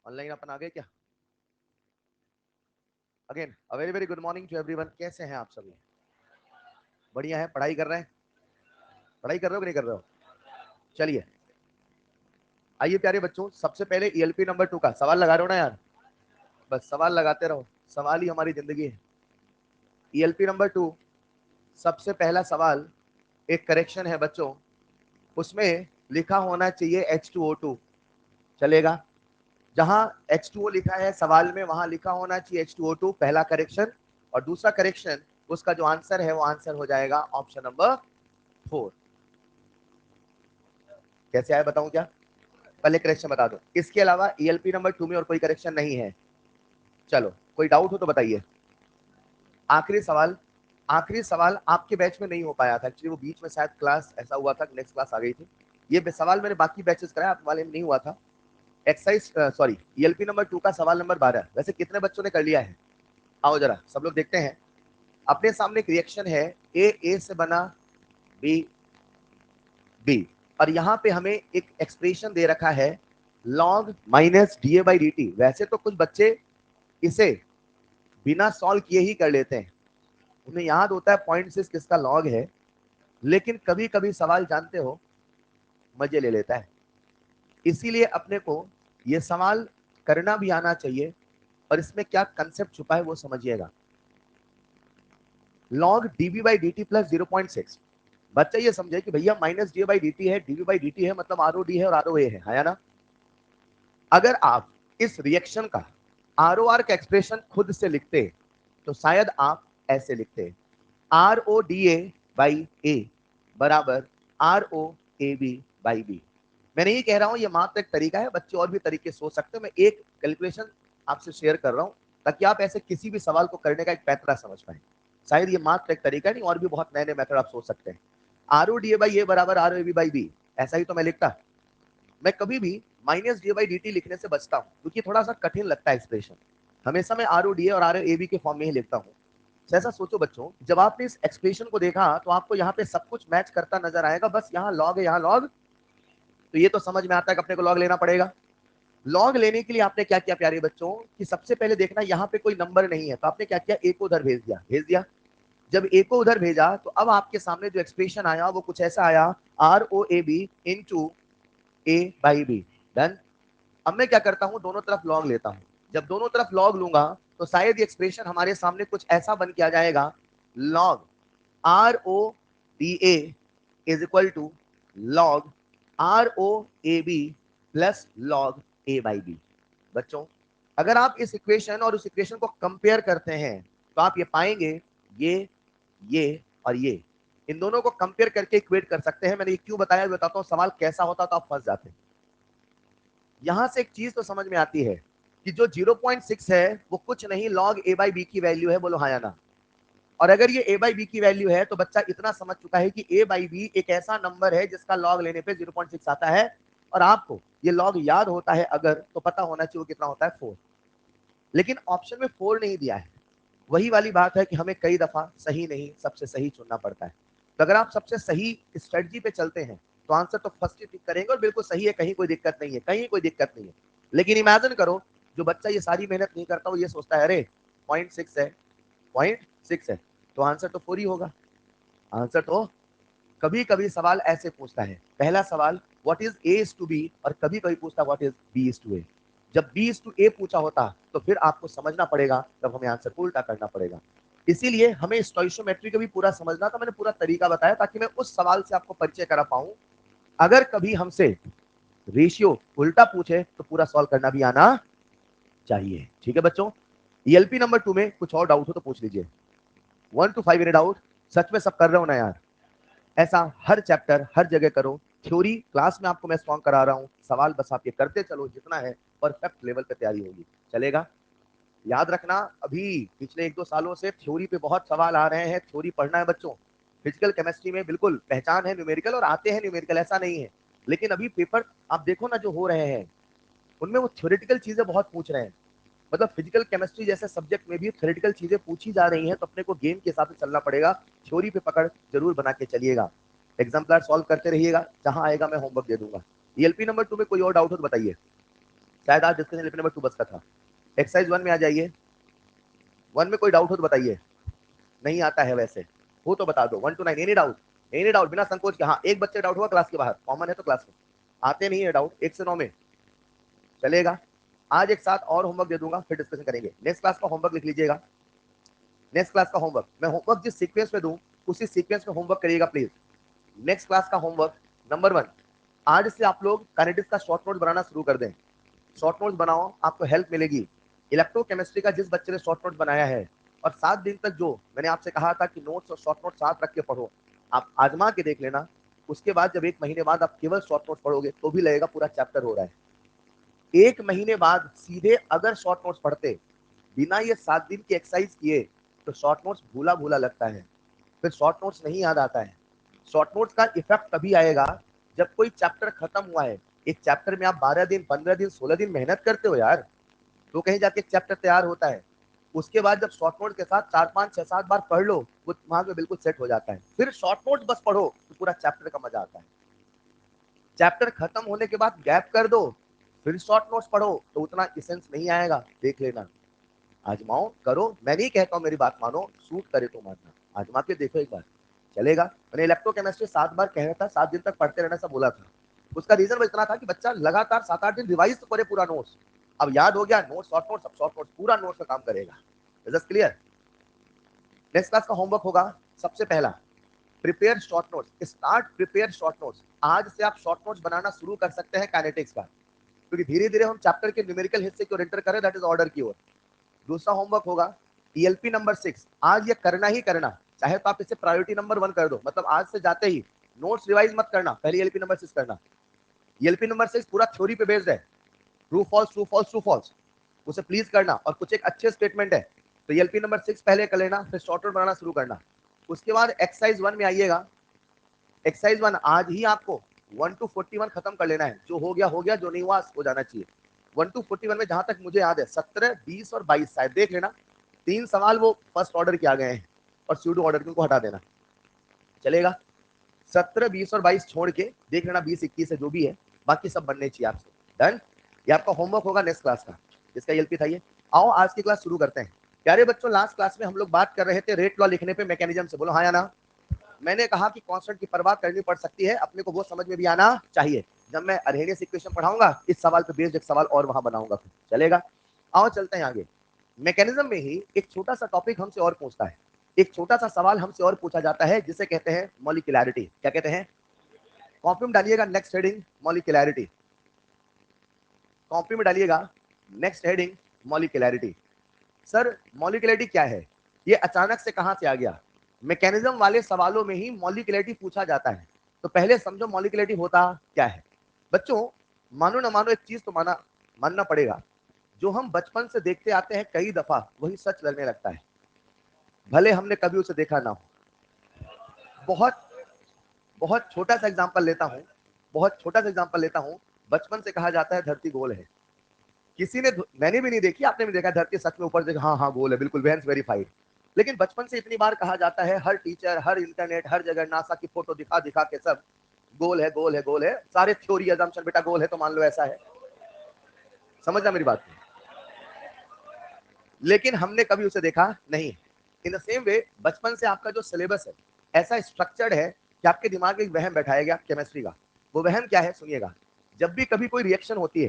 Online अपन आ गए क्या? Again a very very good morning to everyone. कैसे हैं आप सभी? बढ़िया है? पढ़ाई कर रहे हैं? पढ़ाई कर रहे हो कि नहीं कर रहे हो? चलिए आइए प्यारे बच्चों, सबसे पहले ईएलपी नंबर 2 का सवाल लगा रहे हो ना यार? बस सवाल लगाते रहो, सवाल ही हमारी जिंदगी है। ईएलपी नंबर 2 सबसे पहला सवाल एक करेक्शन है बच्चों, उसमें लिखा होना चाहिए H2O2। चलेगा? जहां H2O लिखा है सवाल में वहां लिखा होना चाहिए H2O2, पहला करेक्शन। और दूसरा करेक्शन, उसका जो आंसर है वो आंसर हो जाएगा ऑप्शन नंबर 4। कैसे आया बताऊं क्या? पहले करेक्शन बता दो। इसके अलावा ईएलपी नंबर 2 में और कोई करेक्शन नहीं है। चलो कोई डाउट हो तो बताइए। आखिरी सवाल, आखिरी सवाल आपके बैच में नहीं हो पाया था एक्चुअली, वो बीच में शायद क्लास ऐसा हुआ था, नेक्स्ट क्लास आ गई थी। ये सवाल मैंने बाकी बैचेस कराया, आप वाले में नहीं हुआ था। एक्सरसाइज सॉरी ईएलपी नंबर 2 का सवाल नंबर 12 वैसे कितने बच्चों ने कर लिया है? आओ जरा सब लोग देखते हैं। अपने सामने एक रिएक्शन है, ए से बना, बी बी, और यहाँ पे हमें एक एक्सप्रेशन दे रखा है log माइनस da/dt। वैसे तो कुछ बच्चे इसे बिना सॉल्व किए ही कर लेते हैं, उन्हें याद होता है 0.6 किसका लॉग है, लेकिन कभी कभी सवाल जानते हो मजे ले लेता है। इसीलिए अपने को यह सवाल करना भी आना चाहिए, और इसमें क्या कंसेप्ट छुपा है वो समझिएगा। log dv/dt प्लस 0.6, बच्चा ये समझे कि भैया माइनस da/dt है, dv/dt है, मतलब ROD है और ROA है ना? अगर आप इस रिएक्शन का ROR का एक्सप्रेशन खुद से लिखते तो शायद आप ऐसे लिखते, RODA/A बराबर ROAB/B। मैंने ये कह रहा हूं, ये मात्र एक तरीका है, बच्चे और भी तरीके सोच सकते हैं। मैं एक कैलकुलेशन आपसे शेयर कर रहा हूं ताकि आप ऐसे किसी भी सवाल को करने का एक पैतरा समझ पाए। शायद ये मात्र एक तरीका नहीं, और भी बहुत नए नए मेथड आप सोच सकते हैं। RODA/A बराबर ROAB/B, ऐसा ही तो मैं लिखता। मैं कभी भी माइनस da/dt लिखने से बचता हूं क्योंकि थोड़ा सा कठिन लगता है एक्सप्रेशन। हमेशा मैं RODA और ROAB के फॉर्म में ही लिखता हूं। ऐसा सोचो बच्चों, जब आपने इस एक्सप्रेशन को देखा तो आपको यहाँ पे सब कुछ मैच करता नजर आएगा, बस यहाँ लॉग है, यहाँ लॉग। तो ये तो समझ में आता है कि अपने को लॉग लेना पड़ेगा। लॉग लेने के लिए आपने क्या किया प्यारे बच्चों, कि सबसे पहले देखना यहाँ पे कोई नंबर नहीं है, तो आपने क्या किया, ए को उधर भेज दिया। जब ए को उधर भेजा तो अब आपके सामने जो एक्सप्रेशन आया वो कुछ ऐसा आया, ROAB इंटू A/B। डन। अब मैं क्या करता हूं, दोनों तरफ लॉग लेता हूं। जब दोनों तरफ लॉग लूंगा तो शायद ये एक्सप्रेशन हमारे सामने कुछ ऐसा बन के आ जाएगा, log RODA is equal to log ROAB plus log A/B। बच्चों अगर आप इस इक्वेशन और उस इक्वेशन को कंपेयर करते हैं तो आप ये पाएंगे, ये और ये, इन दोनों को कंपेयर करके इक्वेट कर सकते हैं। मैंने ये क्यों बताया, बताता हूं, सवाल कैसा होता तो आप फंस जाते हैं। यहां से एक चीज तो समझ में आती है कि जो 0.6 है वो कुछ नहीं log A/B की वैल्यू है, बोलो हाँ या ना? और अगर ये A/B की वैल्यू है तो बच्चा इतना समझ चुका है कि A/B एक ऐसा नंबर है जिसका log लेने पे 0.6 आता है। और आपको ये log याद होता है अगर, तो पता होना चाहिए वो कितना होता है, 4। लेकिन ऑप्शन में 4 नहीं दिया है। वही वाली बात है कि हमें कई दफा सही नहीं सबसे सही चुनना पड़ता है। तो अगर आप सबसे सही स्ट्रेटजी पे चलते हैं तो आंसर तो फर्स्ट ही पिक करेंगे और बिल्कुल सही है, कहीं कोई दिक्कत नहीं है, कहीं कोई दिक्कत नहीं है। लेकिन इमेजिन करो जो बच्चा ये सारी मेहनत नहीं करता, वो ये सोचता है अरे 0.6 है, 0.6 है, तो आंसर तो 4 ही होगा। आंसर तो, कभी कभी सवाल ऐसे पूछता है, पहला सवाल what is A is to be, और कभी कभी पूछता what is B is to A। जब B इज टू A पूछा होता तो फिर आपको समझना पड़ेगा, तब हमें आंसर को उल्टा करना पड़ेगा। इसीलिए हमें स्टोइशियोमेट्री का भी पूरा समझना था। मैंने पूरा तरीका बताया ताकि मैं उस सवाल से आपको परिचय करा पाऊं। अगर कभी हमसे रेशियो उल्टा पूछे तो पूरा सॉल्व करना भी आना चाहिए। ठीक है बच्चों? ईएलपी नंबर 2 में कुछ और डाउट हो तो पूछ लीजिए। 1 to 5 डाउट। सच में सब कर रहे हो ना यार? ऐसा हर चैप्टर हर जगह करो। थ्योरी क्लास में आपको मैं स्ट्रॉन्ग करा रहा हूं, सवाल बस आप ये करते चलो, जितना है परफेक्ट लेवल पे तैयारी होगी। चलेगा? याद रखना, अभी पिछले 1-2 सालों से थ्योरी पे बहुत सवाल आ रहे हैं, थ्योरी पढ़ना है बच्चों। फिजिकल केमिस्ट्री में बिल्कुल पहचान है न्यूमेरिकल, और आते हैं न्यूमेरिकल, ऐसा नहीं है। लेकिन अभी पेपर आप देखो ना जो हो रहे हैं, उनमें वो थ्योरेटिकल चीजें बहुत पूछ रहे हैं। मतलब फिजिकल केमिस्ट्री जैसे सब्जेक्ट में भी थ्योरेटिकल चीजें पूछी जा रही हैं, तो अपने को गेम के हिसाब से चलना पड़ेगा। थ्योरी पे पकड़ जरूर बना के चलिएगा। एग्जाम्पलर सॉल्व करते रहिएगा, जहां आएगा मैं होमवर्क दे दूंगा। ईएलपी नंबर 2 में कोई और डाउट हो तो बताइए। शायद आज डिस्कशन नंबर 2 बस का था। एक्सरसाइज 1 में आ जाइए। 1 में कोई डाउट हो तो बताइए, नहीं आता है वैसे हो तो बता दो। 1 to 9 any doubt, any doubt बिना संकोच के। हाँ, एक बच्चे डाउट हुआ क्लास के बाहर, कॉमन है तो क्लास में आते नहीं है डाउट। 1 से 9 में चलेगा। आज एक साथ और होमवर्क दे दूंगा, फिर डिस्कशन करेंगे। नेक्स्ट क्लास का होमवर्क लिख लीजिएगा। नेक्स्ट क्लास का होमवर्क, मैं होमवर्क जिस सीक्वेंस में दूं उसी सीक्वेंस में होमवर्क करिएगा प्लीज। नेक्स्ट क्लास का होमवर्क नंबर 1, आज से आप लोग काइनेटिक्स का शॉर्ट नोट बनाना शुरू कर दें। शॉर्ट नोट बनाओ, आपको हेल्प मिलेगी। इलेक्ट्रोकेमिस्ट्री का जिस बच्चे ने शॉर्ट नोट बनाया है और 7 दिन तक जो मैंने आपसे कहा था कि नोट्स और शॉर्ट नोट साथ रख के पढ़ो, आप आजमा के देख लेना। उसके बाद जब 1 महीने बाद आप केवल शॉर्ट नोट पढ़ोगे तो भी लगेगा पूरा चैप्टर हो रहा है। 1 महीने बाद सीधे अगर शॉर्ट नोट्स पढ़ते बिना ये 7 दिन की एक्सरसाइज किए तो शॉर्ट नोट्स भूला भूला लगता है, फिर शॉर्ट नोट्स नहीं याद आता है। शॉर्ट नोट्स का इफेक्ट तभी आएगा जब कोई चैप्टर खत्म हुआ है। एक चैप्टर में आप 12 दिन 15 दिन 16 दिन मेहनत करते हो यार, तो कहीं जाके एक चैप्टर तैयार होता है। उसके बाद जब शॉर्ट नोट के साथ 4 5 6 7 बार पढ़ लो, वो दिमाग में बिल्कुल सेट हो जाता है। फिर शॉर्ट नोट बस पढ़ो तो पूरा चैप्टर का मजा आता है। चैप्टर खत्म होने के बाद गैप कर दो, फिर शॉर्ट नोट्स पढ़ो तो उतना इसेंस नहीं आएगा। देख लेना, आजमाओ करो। मैं नहीं कहता हूँ मेरी बात मानो, सूट करे तो मानना, आजमा के देखो एक बार, चलेगा। मैंने इलेक्ट्रोकेमिस्ट्री 7 बार कह रहा था, 7 दिन तक पढ़ते रहना सब बोला था। उसका रीजन बस इतना था कि बच्चा लगातार 7 8 दिन रिवाइज तो करे पूरा नोट्स। अब याद हो गया, नोट्स शॉर्ट नोट्स, अब शॉर्ट नोट्स पूरा नोट्स का काम करेगा। Is this clear? Next class का होमवर्क होगा सबसे पहला prepare short notes. Start prepare short notes. आज से आप शॉर्ट नोट्स बनाना शुरू कर सकते हैं काइनेटिक्स का, क्योंकि धीरे धीरे हम चैप्टर के न्यूमेरिकल हिस्से को एंटर करें, दैट इज ऑर्डर की ओर। दूसरा होमवर्क होगा टीएलपी नंबर 6। आज ये करना ही करना, चाहे तो आप इसे प्रायोरिटी नंबर 1 कर दो, मतलब आज से जाते ही नोट्स रिवाइज मत करना, पहले एलपी नंबर 6 करना। एलपी नंबर 6 पूरा थ्योरी पे बेस्ड है, true false true false true false, उसे प्लीज करना। और कुछ एक अच्छे स्टेटमेंट है तो एलपी नंबर 6 पहले कर लेना, फिर शॉर्ट नोट बनाना शुरू करना। उसके बाद एक्सरसाइज 1 में आइएगा। एक्सरसाइज 1 आज ही आपको 1 to 41 खत्म कर लेना है। जो हो गया, जो नहीं हुआ हो जाना चाहिए। 1 to 41 में जहां तक मुझे याद है 17 20 और 22 शायद देख लेना। 3 सवाल वो फर्स्ट ऑर्डर के आ गए हैं और स्यूडो ऑर्डर के, उनको हटा देना, चलेगा। 17 20 और 22 छोड़ के देख लेना 20 21 है जो भी है, बाकी सब बनने चाहिए आपसे। डन? ये आपका होमवर्क होगा नेक्स्ट क्लास का, जिसका एलपी था ये। आओ आज की क्लास शुरू करते हैं। प्यारे बच्चों, लास्ट क्लास में हम लोग बात कर रहे थे रेट लॉ लिखने पे मैकेनिज्म से, बोलो हाँ या ना। मैंने कहा कि कांस्टेंट की परवाह करनी पड़ सकती है, अपने को वो समझ में भी आना चाहिए। जब मैं अरहेनियस इक्वेशन पढ़ाऊंगा इस सवाल पे बेस्ड एक सवाल और वहां बनाऊंगा, चलेगा। आओ चलते हैं आगे। मैकेनिज्म में ही एक छोटा सा टॉपिक हमसे और पूछता है, एक छोटा सा सवाल हमसे और पूछा जाता है जिसे कहते हैं मॉलिक्यूलैरिटी। क्या कहते हैं? कॉपी में डालिएगा नेक्स्ट हेडिंग मॉलिक्यूलैरिटी। कॉपी में डालिएगा नेक्स्ट हेडिंग मॉलिक्यूलैरिटी। सर मॉलिक्यूलैरिटी क्या है? ये अचानक से कहां से आ गया? मैकेनिज्म वाले सवालों में ही मॉलिक्यूलैरिटी पूछा जाता है, तो पहले समझो मॉलिक्यूलैरिटी होता क्या है। बच्चों मानो ना मानो एक चीज तो मानना पड़ेगा, जो हम बचपन से देखते आते हैं कई दफा वही सच लगने लगता है, भले हमने कभी उसे देखा ना हो। बहुत बहुत छोटा सा एग्जांपल लेता हूं, बहुत छोटा सा एग्जांपल लेता हूं। बचपन से कहा जाता है धरती गोल है। किसी ने, मैंने भी नहीं देखी, आपने भी देखा धरती सच में ऊपर से, हाँ हाँ गोल है बिल्कुल, वेन्स वेरीफाइड। लेकिन बचपन से इतनी बार कहा जाता है, हर टीचर हर इंटरनेट हर जगह नासा की फोटो दिखा दिखा के सब गोल है गोल है गोल है, सारे थ्योरी अजम्पशन बेटा गोल है तो मान लो ऐसा है। समझना मेरी बात को? लेकिन हमने कभी उसे देखा नहीं। इन द सेम वे बचपन से आपका जो सिलेबस है ऐसा स्ट्रक्चर्ड है कि आपके दिमाग में एक वहम बैठाया गया केमिस्ट्री का। वो वहम क्या है सुनिएगा। जब भी कभी कोई रिएक्शन होती है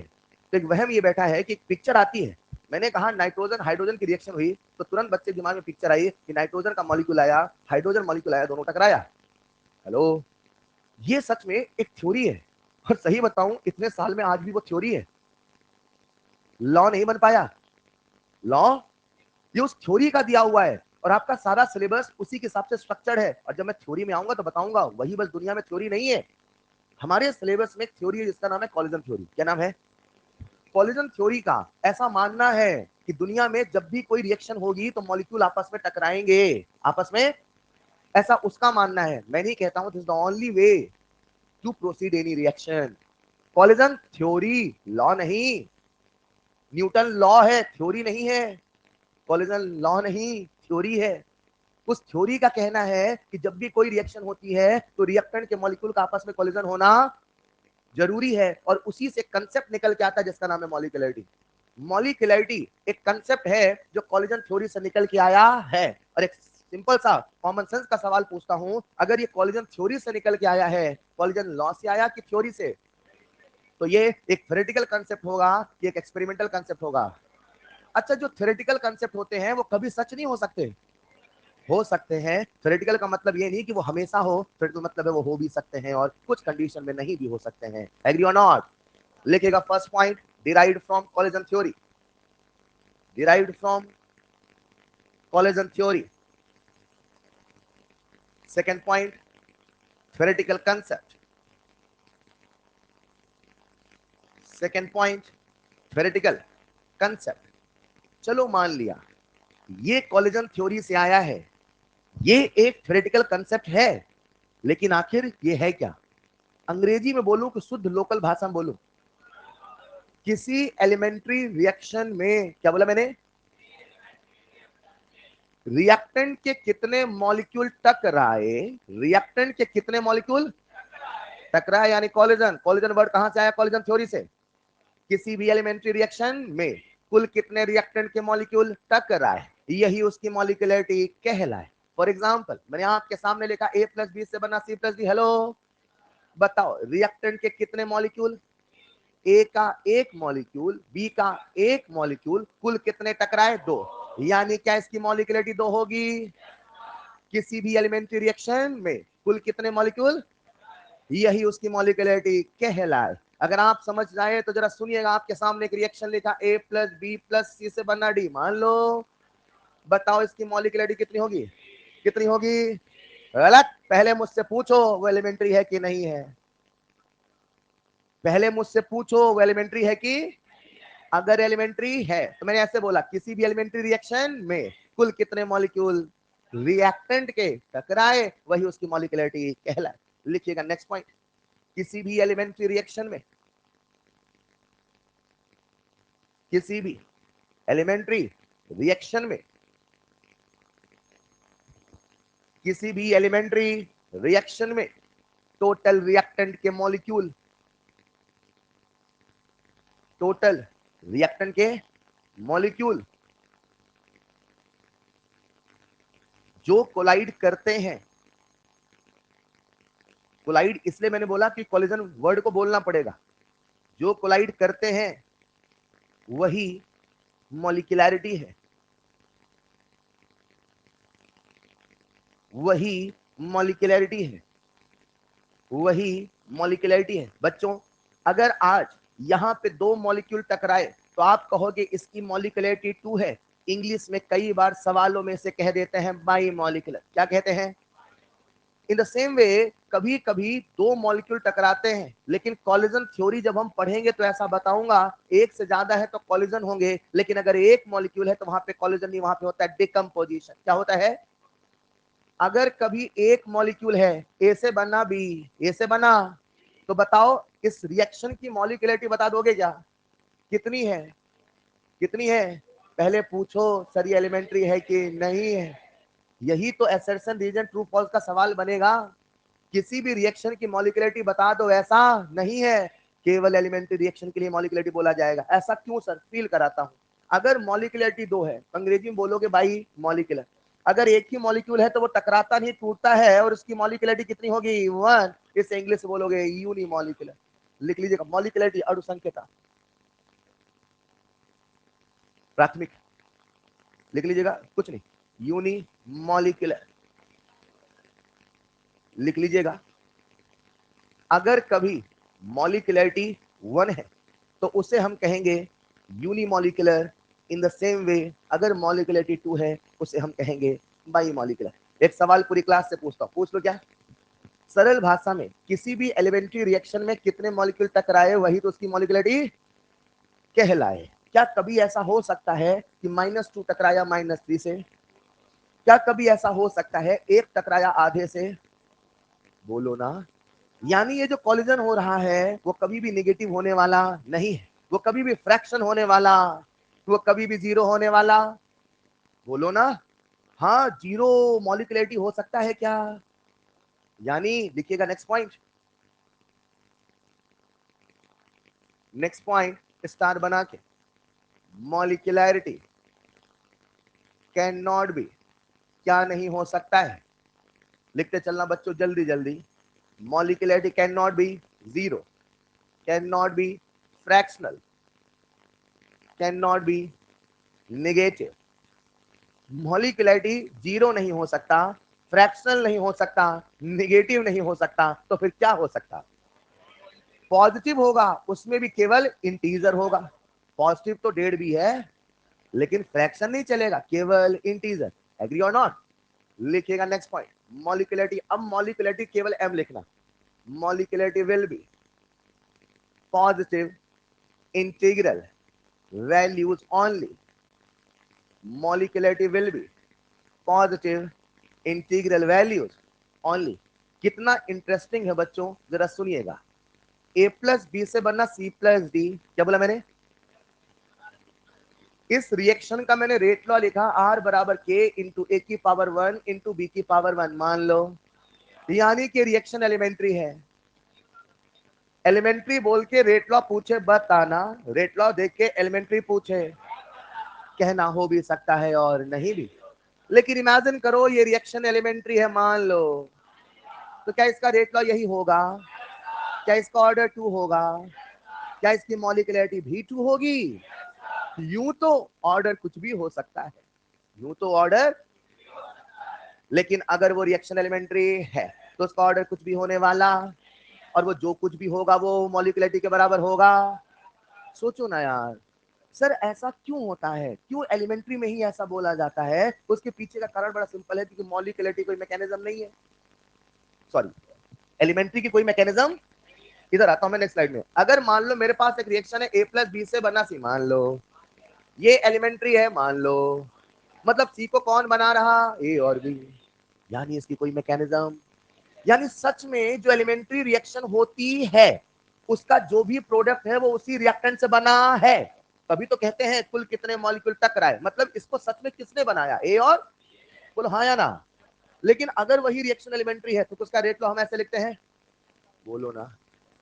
तो एक वहम ये बैठा है कि एक पिक्चर आती है। मैंने कहा नाइट्रोजन हाइड्रोजन की रिएक्शन हुई तो तुरंत बच्चे दिमाग में पिक्चर आई कि नाइट्रोजन का मॉलिक्यूल आया, हाइड्रोजन मॉलिक्यूल आया, दोनों टकराया। हेलो, ये सच में एक थ्योरी है। और सही बताऊं इतने साल में आज भी वो थ्योरी है, लॉ नहीं बन पाया। लॉ ये उस थ्योरी का दिया हुआ है और आपका सारा सिलेबस उसी के हिसाब से स्ट्रक्चर्ड है। और जब मैं थ्योरी में आऊंगा तो बताऊंगा वही बस दुनिया में थ्योरी नहीं है। हमारे सिलेबस में थ्योरी है जिसका नाम है कॉलिजन थ्योरी। क्या नाम है? कॉलिजन थ्योरी का ऐसा मानना है कि दुनिया में जब भी कोई रिएक्शन होगी तो मॉलिक्यूल आपस में टकराएंगे, आपस में, ऐसा उसका मानना है। मैं नहीं कहता हूं this is the only way to proceed any reaction. Collision theory, law नहीं। न्यूटन लॉ है, थ्योरी नहीं है। कॉलिजन लॉ नहीं, थ्योरी है। उस थ्योरी का कहना है कि जब भी कोई रिएक्शन होती है तो रिएक्टेंट के मॉलिक्यूल का आपस में कोलिजन होना जरूरी है, और उसी से कंसेप्ट निकल के आता है जिसका नाम है मॉलिक्यूलरिटी। मॉलिक्यूलरिटी एक कंसेप्ट है जो कॉलिजन थ्योरी से निकल के आया है। और एक सिंपल सा कॉमन सेंस का सवाल पूछता हूं, अगर ये कॉलिजन थ्योरी से निकल के आया है, कॉलिजन लॉ से आया कि थ्योरी से, तो ये एक थ्योरेटिकल कंसेप्ट होगा कि एक एक्सपेरिमेंटल कंसेप्ट होगा? अच्छा, जो थ्योरेटिकल कंसेप्ट होते हैं वो कभी सच नहीं हो सकते? हो सकते हैं। थ्योरेटिकल का मतलब ये नहीं कि वो हमेशा हो, थ्योरेटिकल मतलब है वो हो भी सकते हैं और कुछ कंडीशन में नहीं भी हो सकते हैं। एग्री और नॉट? लिखिएगा first point, derived from collision theory, derived from collision theory. Second point, theoretical concept. Second point, theoretical concept. चलो मान लिया ये कॉलिजन थ्योरी से आया है, ये एक थ्योरेटिकल कंसेप्ट है, लेकिन आखिर ये है क्या? अंग्रेजी में बोलूं कि शुद्ध लोकल भाषा में बोलूं, किसी एलिमेंट्री रिएक्शन में, क्या बोला मैंने, रिएक्टेंट के कितने मॉलिक्यूल टकराए, रिएक्टेंट के कितने मॉलिक्यूल टकराए, यानी कॉलिजन। कॉलिजन वर्ड कहां से आया? कॉलिजन थ्योरी से। किसी भी एलिमेंट्री रिएक्शन में कुल कितने रिएक्टेंट के मॉलिक्यूल टकराए, यही उसकी मॉलिक्यूलरिटी कहलाए। फॉर एग्जांपल, मैंने आपके सामने लिखा A प्लस बी से बना C प्लस डी। हेलो, बताओ रिएक्टेंट के कितने मॉलिक्यूल? ए का एक मॉलिक्यूल, बी का एक मॉलिक्यूल, कुल कितने टकराए? दो। यानी क्या इसकी मॉलिक्यूलरिटी दो होगी? किसी भी एलिमेंट्री रिएक्शन में कुल कितने मॉलिक्यूल, यही उसकी मॉलिक्यूलरिटी कहलाए। अगर आप समझ जाए तो जरा सुनिएगा, आपके सामने एक रिएक्शन लिखा A प्लस बी प्लस सी से बना डी, मान लो। बताओ इसकी मॉलिक्यूलरिटी कितनी होगी? कितनी होगी? गलत। पहले मुझसे पूछो वो एलिमेंट्री है कि नहीं है। पहले मुझसे पूछो वो एलिमेंट्री है कि, अगर एलिमेंट्री है तो मैंने ऐसे बोला, किसी भी एलिमेंट्री रिएक्शन में कुल कितने मॉलिक्यूल रिएक्टेंट के टकराए, वही उसकी मॉलिक्यूलरिटी कहलाए। लिखिएगा नेक्स्ट पॉइंट, किसी भी एलिमेंट्री रिएक्शन में, किसी भी एलिमेंट्री रिएक्शन में, किसी भी एलिमेंट्री रिएक्शन में टोटल रिएक्टेंट के मॉलिक्यूल, टोटल रिएक्टेंट के मॉलिक्यूल जो कोलाइड करते हैं, कोलाइड इसलिए मैंने बोला कि कोलिजन वर्ड को बोलना पड़ेगा, जो कोलाइड करते हैं वही मॉलिक्यूलरिटी है, वही मॉलिक्यूलरिटी है, वही मॉलिक्यूलरिटी है। बच्चों, अगर आज यहां पे दो मॉलिक्यूल टकराए तो आप कहोगे इसकी मॉलिक्यूलरिटी 2 है। इंग्लिश में कई बार सवालों में से कह देते हैं बाई मॉलिक्यूलर, क्या कहते हैं? इन द सेम वे कभी कभी दो मॉलिक्यूल टकराते हैं, लेकिन कॉलिजन थ्योरी जब हम पढ़ेंगे तो ऐसा बताऊंगा, एक से ज्यादा है तो कॉलिजन होंगे, लेकिन अगर एक मॉलिक्यूल है तो वहां पे कॉलिजन नहीं, वहां पे होता है डिकम्पोजिशन। क्या होता है? अगर कभी एक मॉलिक्यूल है, ए से बना बी, ए से बना, तो बताओ इस रिएक्शन की मॉलिक्यूलरिटी बता दोगे क्या? कितनी है? कितनी है? पहले पूछो सर ये एलिमेंट्री है कि नहीं है। यही तो असर्शन रीजन ट्रू फॉल्स का सवाल बनेगा। किसी भी रिएक्शन की मॉलिक्यूलरिटी बता दो, ऐसा नहीं है केवल एलिमेंट्री रिएक्शन के लिए मॉलिक्यूलरिटी बोला जाएगा। ऐसा क्यों सर? फील कराता हूं। अगर मॉलिक्यूलरिटी दो है, अंग्रेजी में बोलोगे बाई मॉलिक्यूलर। अगर एक ही मॉलिक्यूल है तो वो टकराता नहीं, टूटता है, और उसकी मॉलिक्यूलरिटी कितनी होगी? 1। इस इंग्लिश में बोलोगे यूनी मॉलिक्यूलर। लिख लीजिएगा मॉलिक्यूलरिटी अणुसंख्यता, प्राथमिक, लिख लीजिएगा, कुछ नहीं, यूनी मॉलिक्यूलर लिख लीजिएगा। अगर कभी मॉलिक्यूलरिटी 1 है तो उसे हम कहेंगे unimolecular. In the same way अगर मॉलिक्यूलरिटी 2 है उसे हम कहेंगे बाई मॉलिक्यूलर। एक सवाल पूरी क्लास से पूछता हूं, पूछ लो क्या? सरल भाषा में किसी भी एलिमेंट्री रिएक्शन में कितने मॉलिक्यूल टकराए वही तो उसकी मॉलिक्यूलरिटी कहलाए। क्या कभी ऐसा हो सकता है कि -2 टकराया -3 से? क्या कभी ऐसा हो सकता है एक टकराया आधे से? बोलो ना। यानी ये जो कॉलिजन हो रहा है वो कभी भी नेगेटिव होने वाला नहीं है, वो कभी भी फ्रैक्शन होने वाला, वो कभी भी जीरो होने वाला, बोलो ना। हाँ, जीरो मॉलिक्यूलरिटी हो सकता है क्या? यानी देखिएगा next point, next point star बना के, मॉलिक्यूलैरिटी कैन नॉट बी, क्या नहीं हो सकता है, लिखते चलना बच्चों जल्दी जल्दी। Molecularity can not be zero, can not be fractional, can not be negative. Molecularity zero नहीं हो सकता, फ्रैक्शनल नहीं हो सकता, नेगेटिव नहीं हो सकता, तो फिर क्या हो सकता? पॉजिटिव होगा, उसमें भी केवल इंटीजर होगा। पॉजिटिव तो 1.5 भी है, लेकिन फ्रैक्शन नहीं चलेगा, केवल इंटीजर। एग्री और नॉट? लिखिएगा नेक्स्ट पॉइंट, मॉलिक्यूलैरिटी। अब मॉलिक्यूलैरिटी केवल एम लिखना, molecularity will be positive integral values only, molecularity will be positive integral values only. कितना इंटरेस्टिंग है बच्चों, जरा सुनिएगा। a प्लस बी से बनना c प्लस डी, क्या बोला मैंने? इस रिएक्शन का मैंने रेट लॉ लिखा, r बराबर k इंटू ए की पावर 1 इंटू बी की पावर 1, मान लो। यानी कि रिएक्शन एलिमेंट्री है। एलिमेंट्री बोल के रेट लॉ पूछे बताना, रेट लॉ देख के एलिमेंट्री पूछे, कहना हो भी सकता है और नहीं भी। लेकिन इमेजिन करो ये रिएक्शन एलिमेंट्री है मान लो, तो क्या इसका रेट लॉ यही होगा? क्या इसका ऑर्डर 2 होगा? क्या इसकी मॉलिक्यूलैरिटी भी 2 होगी? यूं तो ऑर्डर कुछ भी हो सकता है, यूं तो ऑर्डर, लेकिन अगर वो रिएक्शन एलिमेंट्री है तो उसका ऑर्डर कुछ भी होने वाला, और वो जो कुछ भी होगा वो मॉलिक्यूलैरिटी के बराबर होगा। सोचो ना यार, सर ऐसा क्यों होता है, क्यों एलिमेंट्री में ही ऐसा बोला जाता है? उसके पीछे का कारण बड़ा सिंपल है, क्योंकि मॉलिक्यूलैरिटी कोई मैकेनिज्म नहीं है, सॉरी एलिमेंट्री की कोई मैकेनिज्म। इधर आता हूं मैं नेक्स्ट स्लाइड में। अगर मान लो मेरे पास एक रिएक्शन है a प्लस बी से बना सी, मान लो ये एलिमेंट्री है मान लो, मतलब सी को कौन बना रहा? ए और बी, यानी इसकी कोई मैकेनिज्म। यानी सच में जो एलिमेंट्री रिएक्शन होती है उसका जो भी प्रोडक्ट है वो उसी रिएक्टेंट से बना है। तभी तो कहते हैं कुल कितने मॉलिक्यूल टकराए, मतलब इसको सच में किसने बनाया? ए और कुल, हाँ या ना? लेकिन अगर वही रिएक्शन एलिमेंट्री है तो उसका रेट लॉ हम ऐसे लिखते हैं, बोलो ना।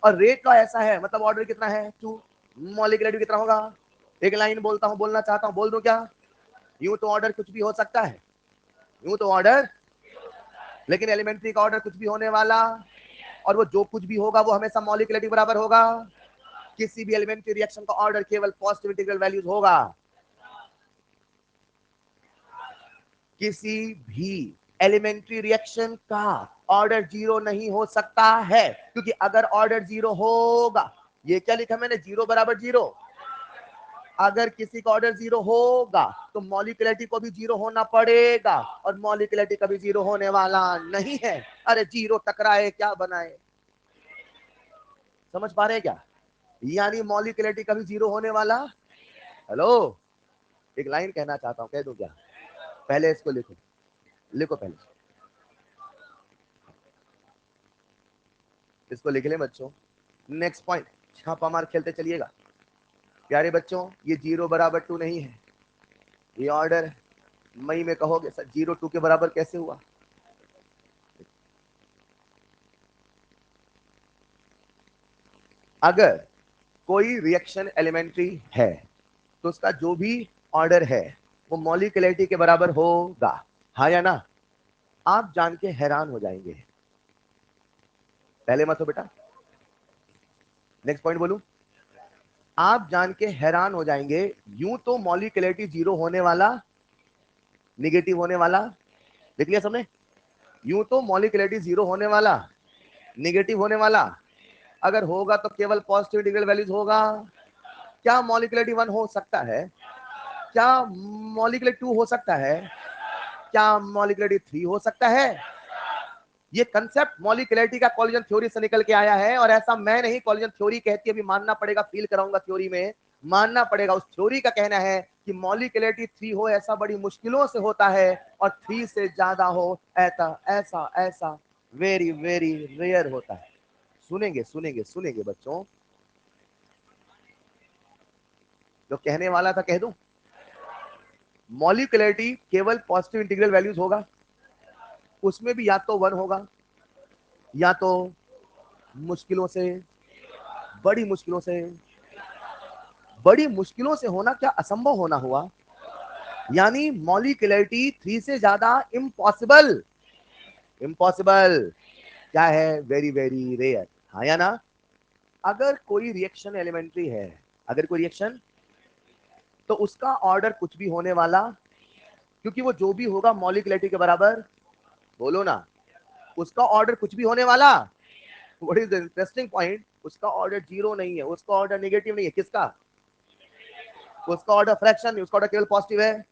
और रेट लॉ ऐसा है, मतलब ऑर्डर कितना है? 2। मॉलिक्यूलैरिटी कितना होगा? एक लाइन बोलता हूं, बोलना चाहता हूं, बोल दूं क्या? यूं तो ऑर्डर कुछ भी हो सकता है, यूं तो ऑर्डर, लेकिन एलिमेंट्री का ऑर्डर कुछ भी होने वाला, और वो जो कुछ भी होगा वो हमेशा मॉलिक्यूलैरिटी बराबर होगा। किसी भी एलिमेंट्री रिएक्शन का ऑर्डर केवल पॉजिटिव इंटीग्रल वैल्यूज होगा। किसी भी एलिमेंट्री रिएक्शन का ऑर्डर 0 नहीं हो सकता है, क्योंकि अगर ऑर्डर 0 होगा, ये क्या लिखा मैंने, 0 बराबर 0, अगर किसी का ऑर्डर 0 होगा तो मॉलिक्यूलैरिटी को भी 0 होना पड़ेगा, और मॉलिक्यूलैरिटी कभी 0 होने वाला नहीं है। अरे 0 टकराए क्या बनाए, समझ पा रहे हैं क्या? यानी मॉलिक्यूलैरिटी कभी 0 होने वाला, हेलो, एक लाइन कहना चाहता हूं, कह दूं क्या? पहले इसको लिखो, लिखो पहले इसको, लिख ले बच्चों। नेक्स्ट पॉइंट, छापा मार खेलते चलिएगा प्यारे बच्चों। ये 0 बराबर 2 नहीं है, ये ऑर्डर मई में कहोगे सर 0 2 के बराबर कैसे हुआ? अगर कोई रिएक्शन एलिमेंट्री है तो उसका जो भी ऑर्डर है वो मॉलिक्यूलैरिटी के बराबर होगा, हाँ या ना? आप जान के हैरान हो जाएंगे, पहले मत हो बेटा, नेक्स्ट पॉइंट बोलूं, आप जान के हैरान हो जाएंगे। यूं तो मॉलिक्यूलैरिटी 0 होने वाला, निगेटिव होने वाला, देख लिया सबने? यूं तो मॉलिक्यूलैरिटी 0 होने वाला, निगेटिव होने वाला, अगर होगा तो केवल पॉजिटिव इंटीग्रल वैल्यूज होगा। क्या मॉलिक्यूलैरिटी 1 हो सकता है? क्या मॉलिक्यूलैरिटी 2 हो सकता है? क्या मॉलिक्यूलैरिटी 3 हो सकता है? ये कंसेप्ट मॉलिक्यूलैरिटी का कॉलिजन थ्योरी से निकल के आया है, और ऐसा मैं नहीं, कॉलिजन थ्योरी कहती है, अभी मानना पड़ेगा, फील कराऊंगा थ्योरी में, मानना पड़ेगा। उस थ्योरी का कहना है कि मॉलिक्यूलैरिटी 3 हो ऐसा बड़ी मुश्किलों से होता है, और 3 से ज्यादा हो ऐसा ऐसा ऐसा वेरी वेरी रेयर होता है। सुनेंगे सुनेंगे सुनेंगे बच्चों, जो कहने वाला था कह दूं, मॉलिक्यूलैरिटी केवल पॉजिटिव इंटीग्रल वैल्यूज होगा, उसमें भी या तो 1 होगा, या तो मुश्किलों से, बड़ी मुश्किलों से बड़ी मुश्किलों से होना क्या असंभव होना हुआ? यानी मॉलिक्यूलरिटी 3 से ज्यादा इम्पॉसिबल। इम्पॉसिबल क्या है? Very very rare. हाँ या ना? अगर कोई रिएक्शन एलिमेंट्री है, अगर कोई रिएक्शन, तो उसका ऑर्डर कुछ भी होने वाला, क्योंकि वो जो भी होगा मॉलिक्यूलरिटी के बराबर। बोलो ना, उसका ऑर्डर कुछ भी होने वाला। What is the interesting point? उसका ऑर्डर जीरो नहीं है, उसका ऑर्डर नेगेटिव नहीं है। किसका? उसका ऑर्डर फ्रैक्शन नहीं, उसका ऑर्डर केवल पॉजिटिव है।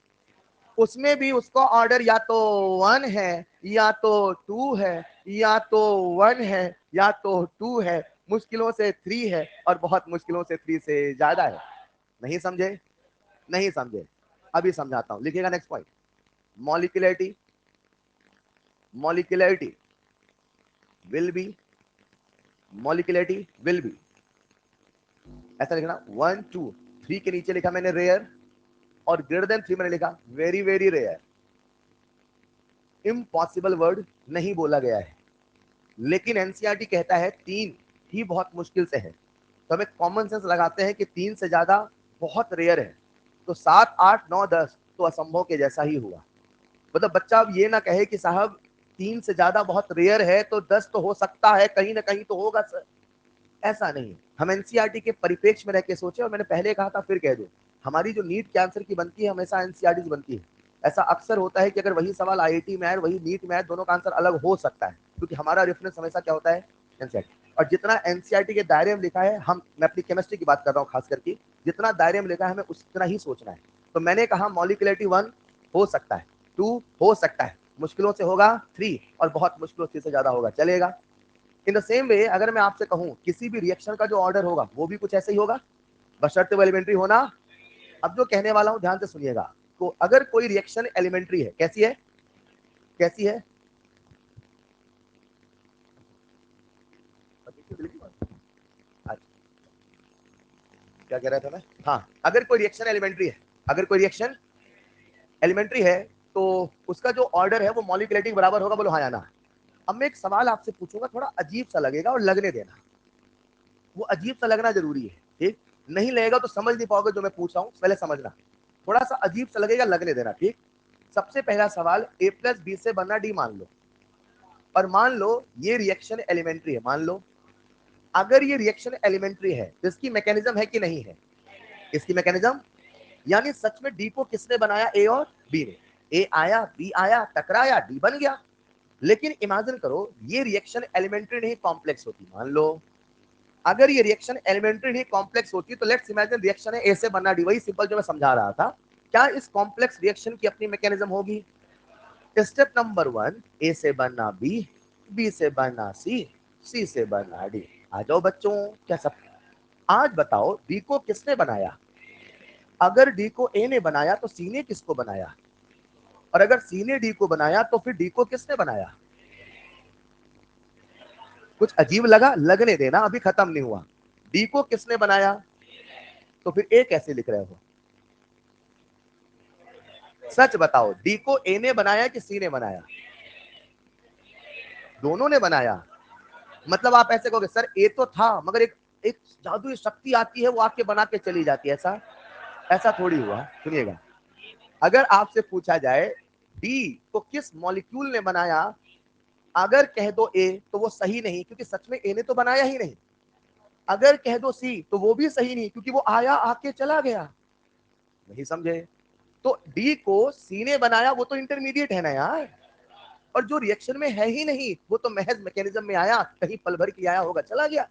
उसमें भी उसका ऑर्डर या तो 1 है, या तो 2 है, या तो 1 है, या तो 2 है, मुश्किलों से 3 है, और बहुत मुश्किलों से 3 से ज्यादा है। नहीं समझे? नहीं समझे? अभी समझाता हूं, लिखिएगा next point. Molecularity, molecularity will be, molecularity will be, ऐसा लिखना। 1 2 3 के नीचे लिखा मैंने रेयर, और ग्रेटर देन 3 मैंने लिखा very very rare. Impossible word नहीं बोला गया है, लेकिन एनसीईआरटी कहता है 3 ही बहुत मुश्किल से है, तो हमें कॉमन सेंस लगाते हैं कि 3 से ज्यादा बहुत रेयर है। तो 7 8 9 10 तो असंभव के जैसा ही हुआ। मतलब बच्चा अब ये ना कहे कि साहब 3 से ज्यादा बहुत रेयर है तो 10 तो हो सकता है, कहीं ना कहीं तो होगा सर। ऐसा नहीं। हम एनसीईआरटी के परिप्रेक्ष्य में रह के सोचे, और मैंने पहले कहा था फिर कह दूं, हमारी जो नीट के आंसर की बनती है हमेशा एनसीईआरटी से बनती है। ऐसा अक्सर होता है कि अगर वही सवाल आईआईटी में आए, वही नीट में आए, दोनों का आंसर अलग हो सकता है, क्योंकि हमारा रेफरेंस हमेशा क्या होता है? एनसीईआरटी। और जितना एनसीईआरटी के दायरे में लिखा है, मैं अपनी केमिस्ट्री की बात कर रहा हूँ खास करके, जितना दायरे में लिखा है हमें उतना ही सोचना है। तो मैंने कहा मॉलिक्यूलरिटी 1 हो सकता है, 2 हो सकता है, मुश्किलों से होगा 3, और बहुत मुश्किलों से ज्यादा होगा, चलेगा। इन द सेम वे अगर मैं आपसे कहूं किसी भी रिएक्शन का जो ऑर्डर होगा वो भी कुछ ऐसे ही होगा, बशर्ते वो एलिमेंट्री होना। अब जो कहने वाला हूं ध्यान से सुनिएगा। तो अगर कोई रिएक्शन एलिमेंट्री है, कैसी है? कैसी है? अच्छा, क्या कह रहा था मैं? हाँ, अगर कोई रिएक्शन एलिमेंट्री है, अगर कोई रिएक्शन एलिमेंट्री है, तो उसका जो ऑर्डर है वो मॉलिक्यूलरिटी के बराबर होगा। बोलो हाँ या ना? अब मैं एक सवाल आपसे पूछूंगा, थोड़ा अजीब सा लगेगा, और लगने देना। वो अजीब सा लगना जरूरी है, ठीक? नहीं लगेगा तो समझ नहीं पाओगे जो मैं पूछ रहा हूं, पहले समझना। थोड़ा सा अजीब सा लगेगा, लगने देना, ठीक? सबसे पहला सवाल, ए प्लस बी से बनना डी मान लो, और मान लो ये रिएक्शन एलिमेंट्री है। मान लो अगर ये रिएक्शन एलिमेंट्री है तो इसकी मैकेनिज्म है कि नहीं है? इसकी मैकेनिज्म, यानी सच में डी को किसने बनाया? ए और बी ने। ए आया, बी आया, टकराया, डी बन गया। लेकिन इमेजिन करो ये रिएक्शन एलिमेंट्री नहीं कॉम्प्लेक्स होती। मान लो अगर ये रिएक्शन एलिमेंट्री नहीं कॉम्प्लेक्स होती, तो लेट्स इमेजिन रिएक्शन है ए से बना डी, वही सिंपल जो मैं समझा रहा था। क्या इस कॉम्प्लेक्स रिएक्शन की अपनी मैकेनिज्म होगी? स्टेप नंबर 1, ए से बनना बी, बी से बनना सी, सी से बनना डी। आ जाओ बच्चों, क्या सब? आज बताओ डी को किसने बनाया? अगर डी को ए ने बनाया तो सी ने किसको बनाया? और अगर सी ने डी को बनाया तो फिर डी को किसने बनाया? कुछ अजीब लगा? लगने देना, अभी खत्म नहीं हुआ। डी को किसने बनाया? तो फिर ए कैसे लिख रहे हो? सच बताओ, डी को ए ने बनाया कि सी ने बनाया? दोनों ने बनाया। मतलब आप ऐसे कहोगे सर ए तो था, मगर एक एक जादुई शक्ति आती है, वो आके बना के चली जाती है। ऐसा ऐसा थोड़ी हुआ। सुनिएगा, अगर आपसे पूछा जाए डी को किस मॉलिक्यूल ने बनाया, अगर कह दो ए तो वो सही नहीं, क्योंकि सच में ए ने तो बनाया ही नहीं। अगर कह दो सी तो वो भी सही नहीं, क्योंकि वो आया आके चला गया। नहीं समझे? तो डी को सी ने बनाया, वो तो इंटरमीडिएट है ना यार। और जो रिएक्शन में है ही नहीं, वो तो महज मैकेनिज्म में आया, कहीं पल भर की आया होगा, चला गया।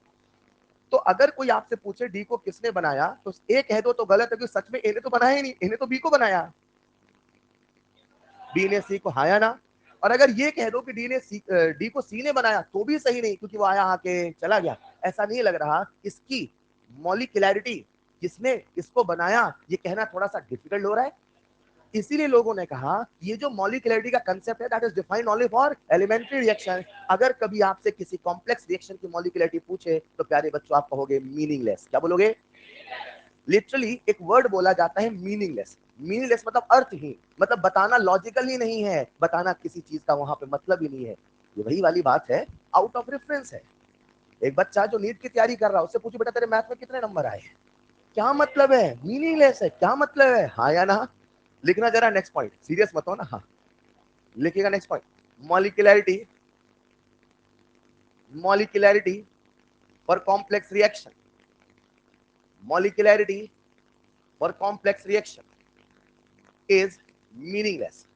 तो अगर कोई आपसे पूछे डी को किसने बनाया, तो ए कह दो तो गलत है, क्योंकि सच में ए ने तो बनाया ही नहीं, ए ने तो बी को बनाया। बी ने सी को, हाँ या ना? और अगर ये कह दो कि डी को सी ने बनाया, तो भी सही नहीं, क्योंकि वो आया आके चला गया। ऐसा नहीं लग रहा इसकी मॉलिक्यूलरिटी, किसने इसको बनाया, ये कहना थोड़ा सा डिफिकल्ट हो रहा है? इसीलिए लोगों ने कहा ये जो मॉलिक्यूलरिटी का कांसेप्ट है, that is defined only for elementary reaction. अगर कभी आपसे किसी कॉम्प्लेक्स रिएक्शन की मॉलिक्यूलरिटी पूछे, तो प्यारे बच्चों आप कहोगे मीनिंगलेस। क्या बोलोगे? लिटरली एक वर्ड बोला जाता है मीनिंगलेस। मीनिंगलेस मतलब अर्थहीन, मतलब बताना लॉजिकल ही नहीं है, बताना किसी चीज का वहां पे मतलब ही नहीं है। ये वही वाली बात है, आउट ऑफ रेफरेंस है। एक बच्चा जो नीट की तैयारी कर रहा है, उससे पूछो बेटा तेरे मैथ में कितने नंबर आए? क्या मतलब है? मीनिंगलेस है, क्या मतलब है? हाँ या ना? लिखना जरा नेक्स्ट पॉइंट, सीरियस मत हो ना। हाँ लिखिएगा next point, molecularity, molecularity for complex reaction, molecularity for complex reaction is meaningless,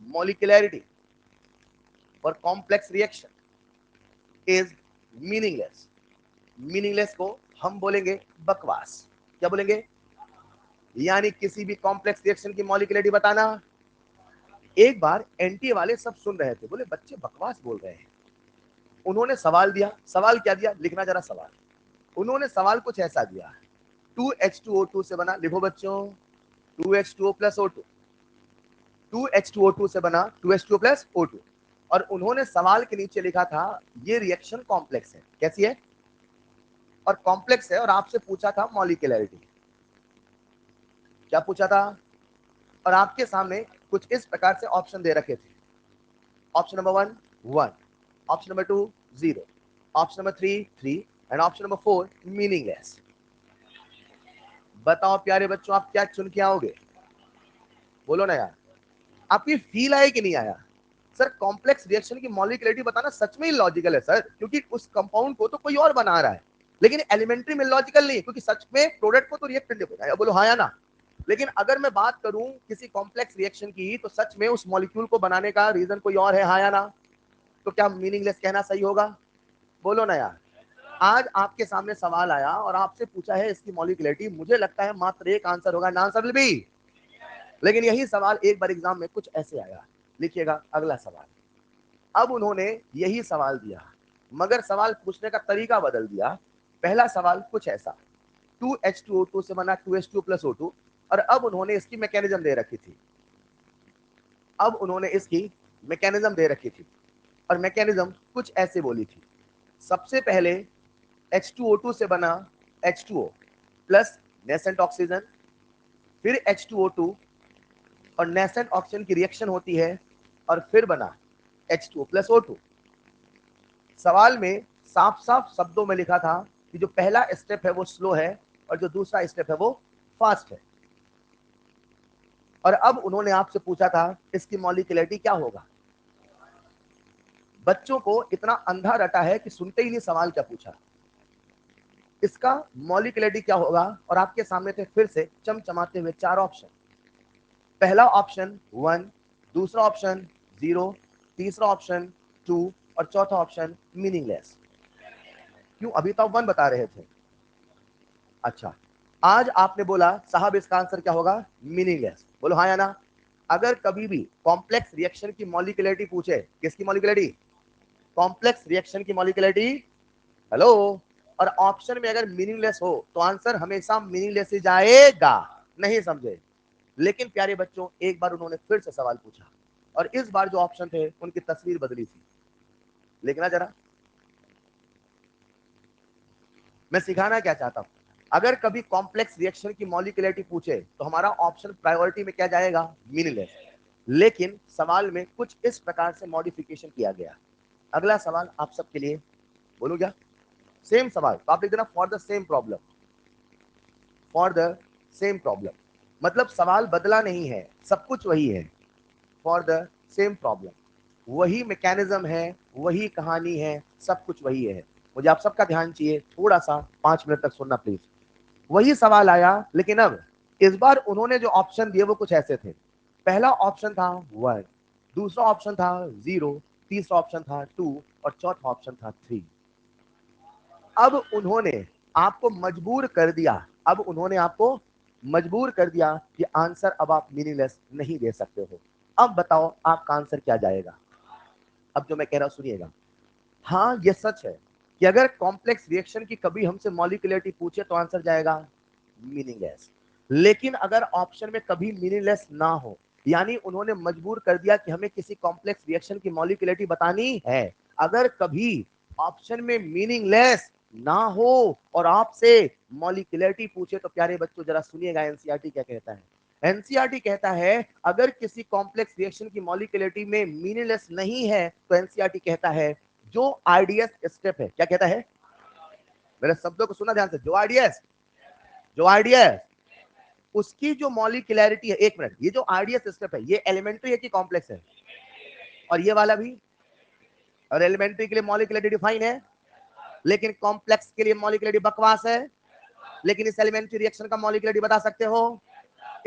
molecularity for complex reaction is meaningless. Meaningless को हम बोलेंगे बकवास। क्या बोलेंगे? यानी किसी भी कॉम्प्लेक्स रिएक्शन की मॉलिक्यूलरिटी बताना। एक बार एनटीए वाले सब सुन रहे थे, बोले बच्चे बकवास बोल रहे हैं। उन्होंने सवाल दिया। सवाल क्या दिया? लिखना जरा सवाल। उन्होंने सवाल कुछ ऐसा दिया, 2H2O2 से बना, लिखो बच्चों, 2H2O प्लस O2, 2H2O2 से बना 2H2O प्लस O2। और उन्होंने सवाल के नीचे लिखा था ये रिएक्शन कॉम्प्लेक्स है। कैसी है? और कॉम्प्लेक्स है। और आपसे पूछा था मॉलिक्यूलरिटी। क्या पूछा था? और आपके सामने कुछ इस प्रकार से ऑप्शन दे रखे थे। Option number 1 1, option number 2 0, option number 3 3 and option number 4 meaningless. बताओ प्यारे बच्चों, आप क्या चुन के आओगे? बोलो ना यार, आपकी फील आए कि नहीं आया? सर कॉम्प्लेक्स रिएक्शन की मॉलिक्यूलरिटी बताना सच में इलॉजिकल है सर, क्योंकि उस कंपाउंड को तो कोई और बना रहा है। लेकिन एलिमेंट्री में लॉजिकल नहीं है, क्योंकि सच में प्रोडक्ट को तो रिएक्ट करने को। बोलो हाँ या ना? लेकिन अगर मैं बात करूं किसी कॉम्प्लेक्स रिएक्शन की, तो सच में उस मॉलिक्यूल को बनाने का रीजन कोई और है, हाँ या ना? तो क्या मीनिंगलेस कहना सही होगा? बोलो ना यार। आज आपके सामने सवाल आया और आपसे पूछा है इसकी मॉलिक्यूलरिटी, मुझे लगता है मात्र एक आंसर होगा, आंसर विल बी। लेकिन यही सवाल एक बार एग्जाम में कुछ ऐसे आया। लिखिएगा अगला सवाल। अब उन्होंने यही सवाल दिया, मगर सवाल पूछने का तरीका बदल दिया। पहला सवाल कुछ ऐसा, 2H2O2 से बना 2H2 प्लस O2। और अब उन्होंने इसकी मैकेनिज्म दे रखी थी। अब उन्होंने इसकी मैकेनिज्म दे रखी थी। और मैकेनिज्म कुछ ऐसे बोली थी, सबसे पहले H2O2 से बना H2O प्लस नेसेंट ऑक्सीजन, फिर H2O2 और नेसेंट ऑक्सीजन की रिएक्शन होती है, और फिर बना H2O प्लस O2। सवाल में साफ साफ शब्दों में लिखा था कि जो पहला स्टेप है वो स्लो है और जो दूसरा स्टेप है वो फास्ट है। और अब उन्होंने आपसे पूछा था इसकी मॉलिक्यूलरिटी क्या होगा। बच्चों को इतना अंधा रटा है कि सुनते ही नहीं सवाल क्या पूछा। इसका मॉलिक्यूलरिटी क्या होगा? और आपके सामने थे फिर से चमचमाते हुए चार ऑप्शन। पहला ऑप्शन 1, दूसरा ऑप्शन 0, तीसरा ऑप्शन 2 और चौथा ऑप्शन मीनिंगलेस। क्यों? अभी तो आप 1 बता रहे थे। अच्छा, आज आपने बोला साहब इसका आंसर क्या होगा? मीनिंगलेस। बोलो हाँ या ना? अगर कभी भी कॉम्प्लेक्स रिएक्शन की मॉलिक्यूलरिटी पूछे, किसकी मॉलिक्यूलरिटी? कॉम्प्लेक्स रिएक्शन की मॉलिक्यूलरिटी। हेलो। और ऑप्शन में अगर मीनिंगलेस हो तो आंसर हमेशा मीनिंगलेस ही जाएगा। नहीं समझे? लेकिन प्यारे बच्चों, एक बार उन्होंने फिर से सवाल पूछा और इस बार जो ऑप्शन थे उनकी तस्वीर बदली थी। लिखना जरा। मैं सिखाना क्या चाहता हूं, अगर कभी कॉम्प्लेक्स रिएक्शन की मॉलिक्यूलरिटी पूछे तो हमारा ऑप्शन प्रायोरिटी में क्या जाएगा? मीनिंगलेस। लेकिन सवाल में कुछ इस प्रकार से मॉडिफिकेशन किया गया। अगला सवाल आप सबके लिए, बोलूं क्या? सेम सवाल, तो आप लिख देना for the same problem, for the same problem. मतलब सवाल बदला नहीं है, सब कुछ वही है। फॉर द सेम प्रॉब्लम, वही मैकेनिज्म है, वही कहानी है, सब कुछ वही है। मुझे आप सबका ध्यान चाहिए, थोड़ा सा 5 मिनट तक सुनना प्लीज। वही सवाल आया, लेकिन अब इस बार उन्होंने जो ऑप्शन दिए वो कुछ ऐसे थे। पहला ऑप्शन था 1, दूसरा ऑप्शन था 0, तीसरा ऑप्शन था 2 और चौथा ऑप्शन था 3। अब उन्होंने आपको मजबूर कर दिया, अब उन्होंने आपको मजबूर कर दिया कि आंसर अब आप मीनिंगलेस नहीं दे सकते हो। अब बताओ आपका आंसर क्या जाएगा? अब जो मैं कह रहा हूं सुनिएगा। हाँ ये सच है कि अगर कॉम्प्लेक्स रिएक्शन की कभी हमसे मॉलिक्यूलरिटी पूछे तो आंसर जाएगा मीनिंगलेस। लेकिन अगर ऑप्शन में कभी मीनिंगलेस ना हो, यानी उन्होंने मजबूर कर दिया कि हमें किसी कॉम्प्लेक्स रिएक्शन की मॉलिक्यूलरिटी बतानी है, अगर कभी ऑप्शन में मीनिंगलेस ना हो और आपसे मॉलिक्यूलरिटी पूछे, तो प्यारे बच्चों जरा सुनिएगा एनसीईआरटी क्या कहता है। एनसीईआरटी कहता है अगर किसी कॉम्प्लेक्स रिएक्शन की मॉलिक्यूलरिटी में मीनिंगलेस नहीं है तो एनसीईआरटी कहता है जो आरडीएस स्टेप है, क्या कहता है? मेरे शब्दों को सुना ध्यान से, जो आरडीएस जो आरडीएस, उसकी जो मॉलिक्यूलरिटी है, एक मिनट, ये जो आरडीएस स्टेप है ये एलिमेंट्री है कि कॉम्प्लेक्स है? और ये वाला भी? और एलिमेंट्री के लिए मॉलिक्यूलरिटी डिफाइन है, लेकिन कॉम्प्लेक्स के लिए मॉलिक्यूलरिटी बकवास है। लेकिन इस एलिमेंट्री रिएक्शन का मॉलिक्यूलरिटी बता सकते हो?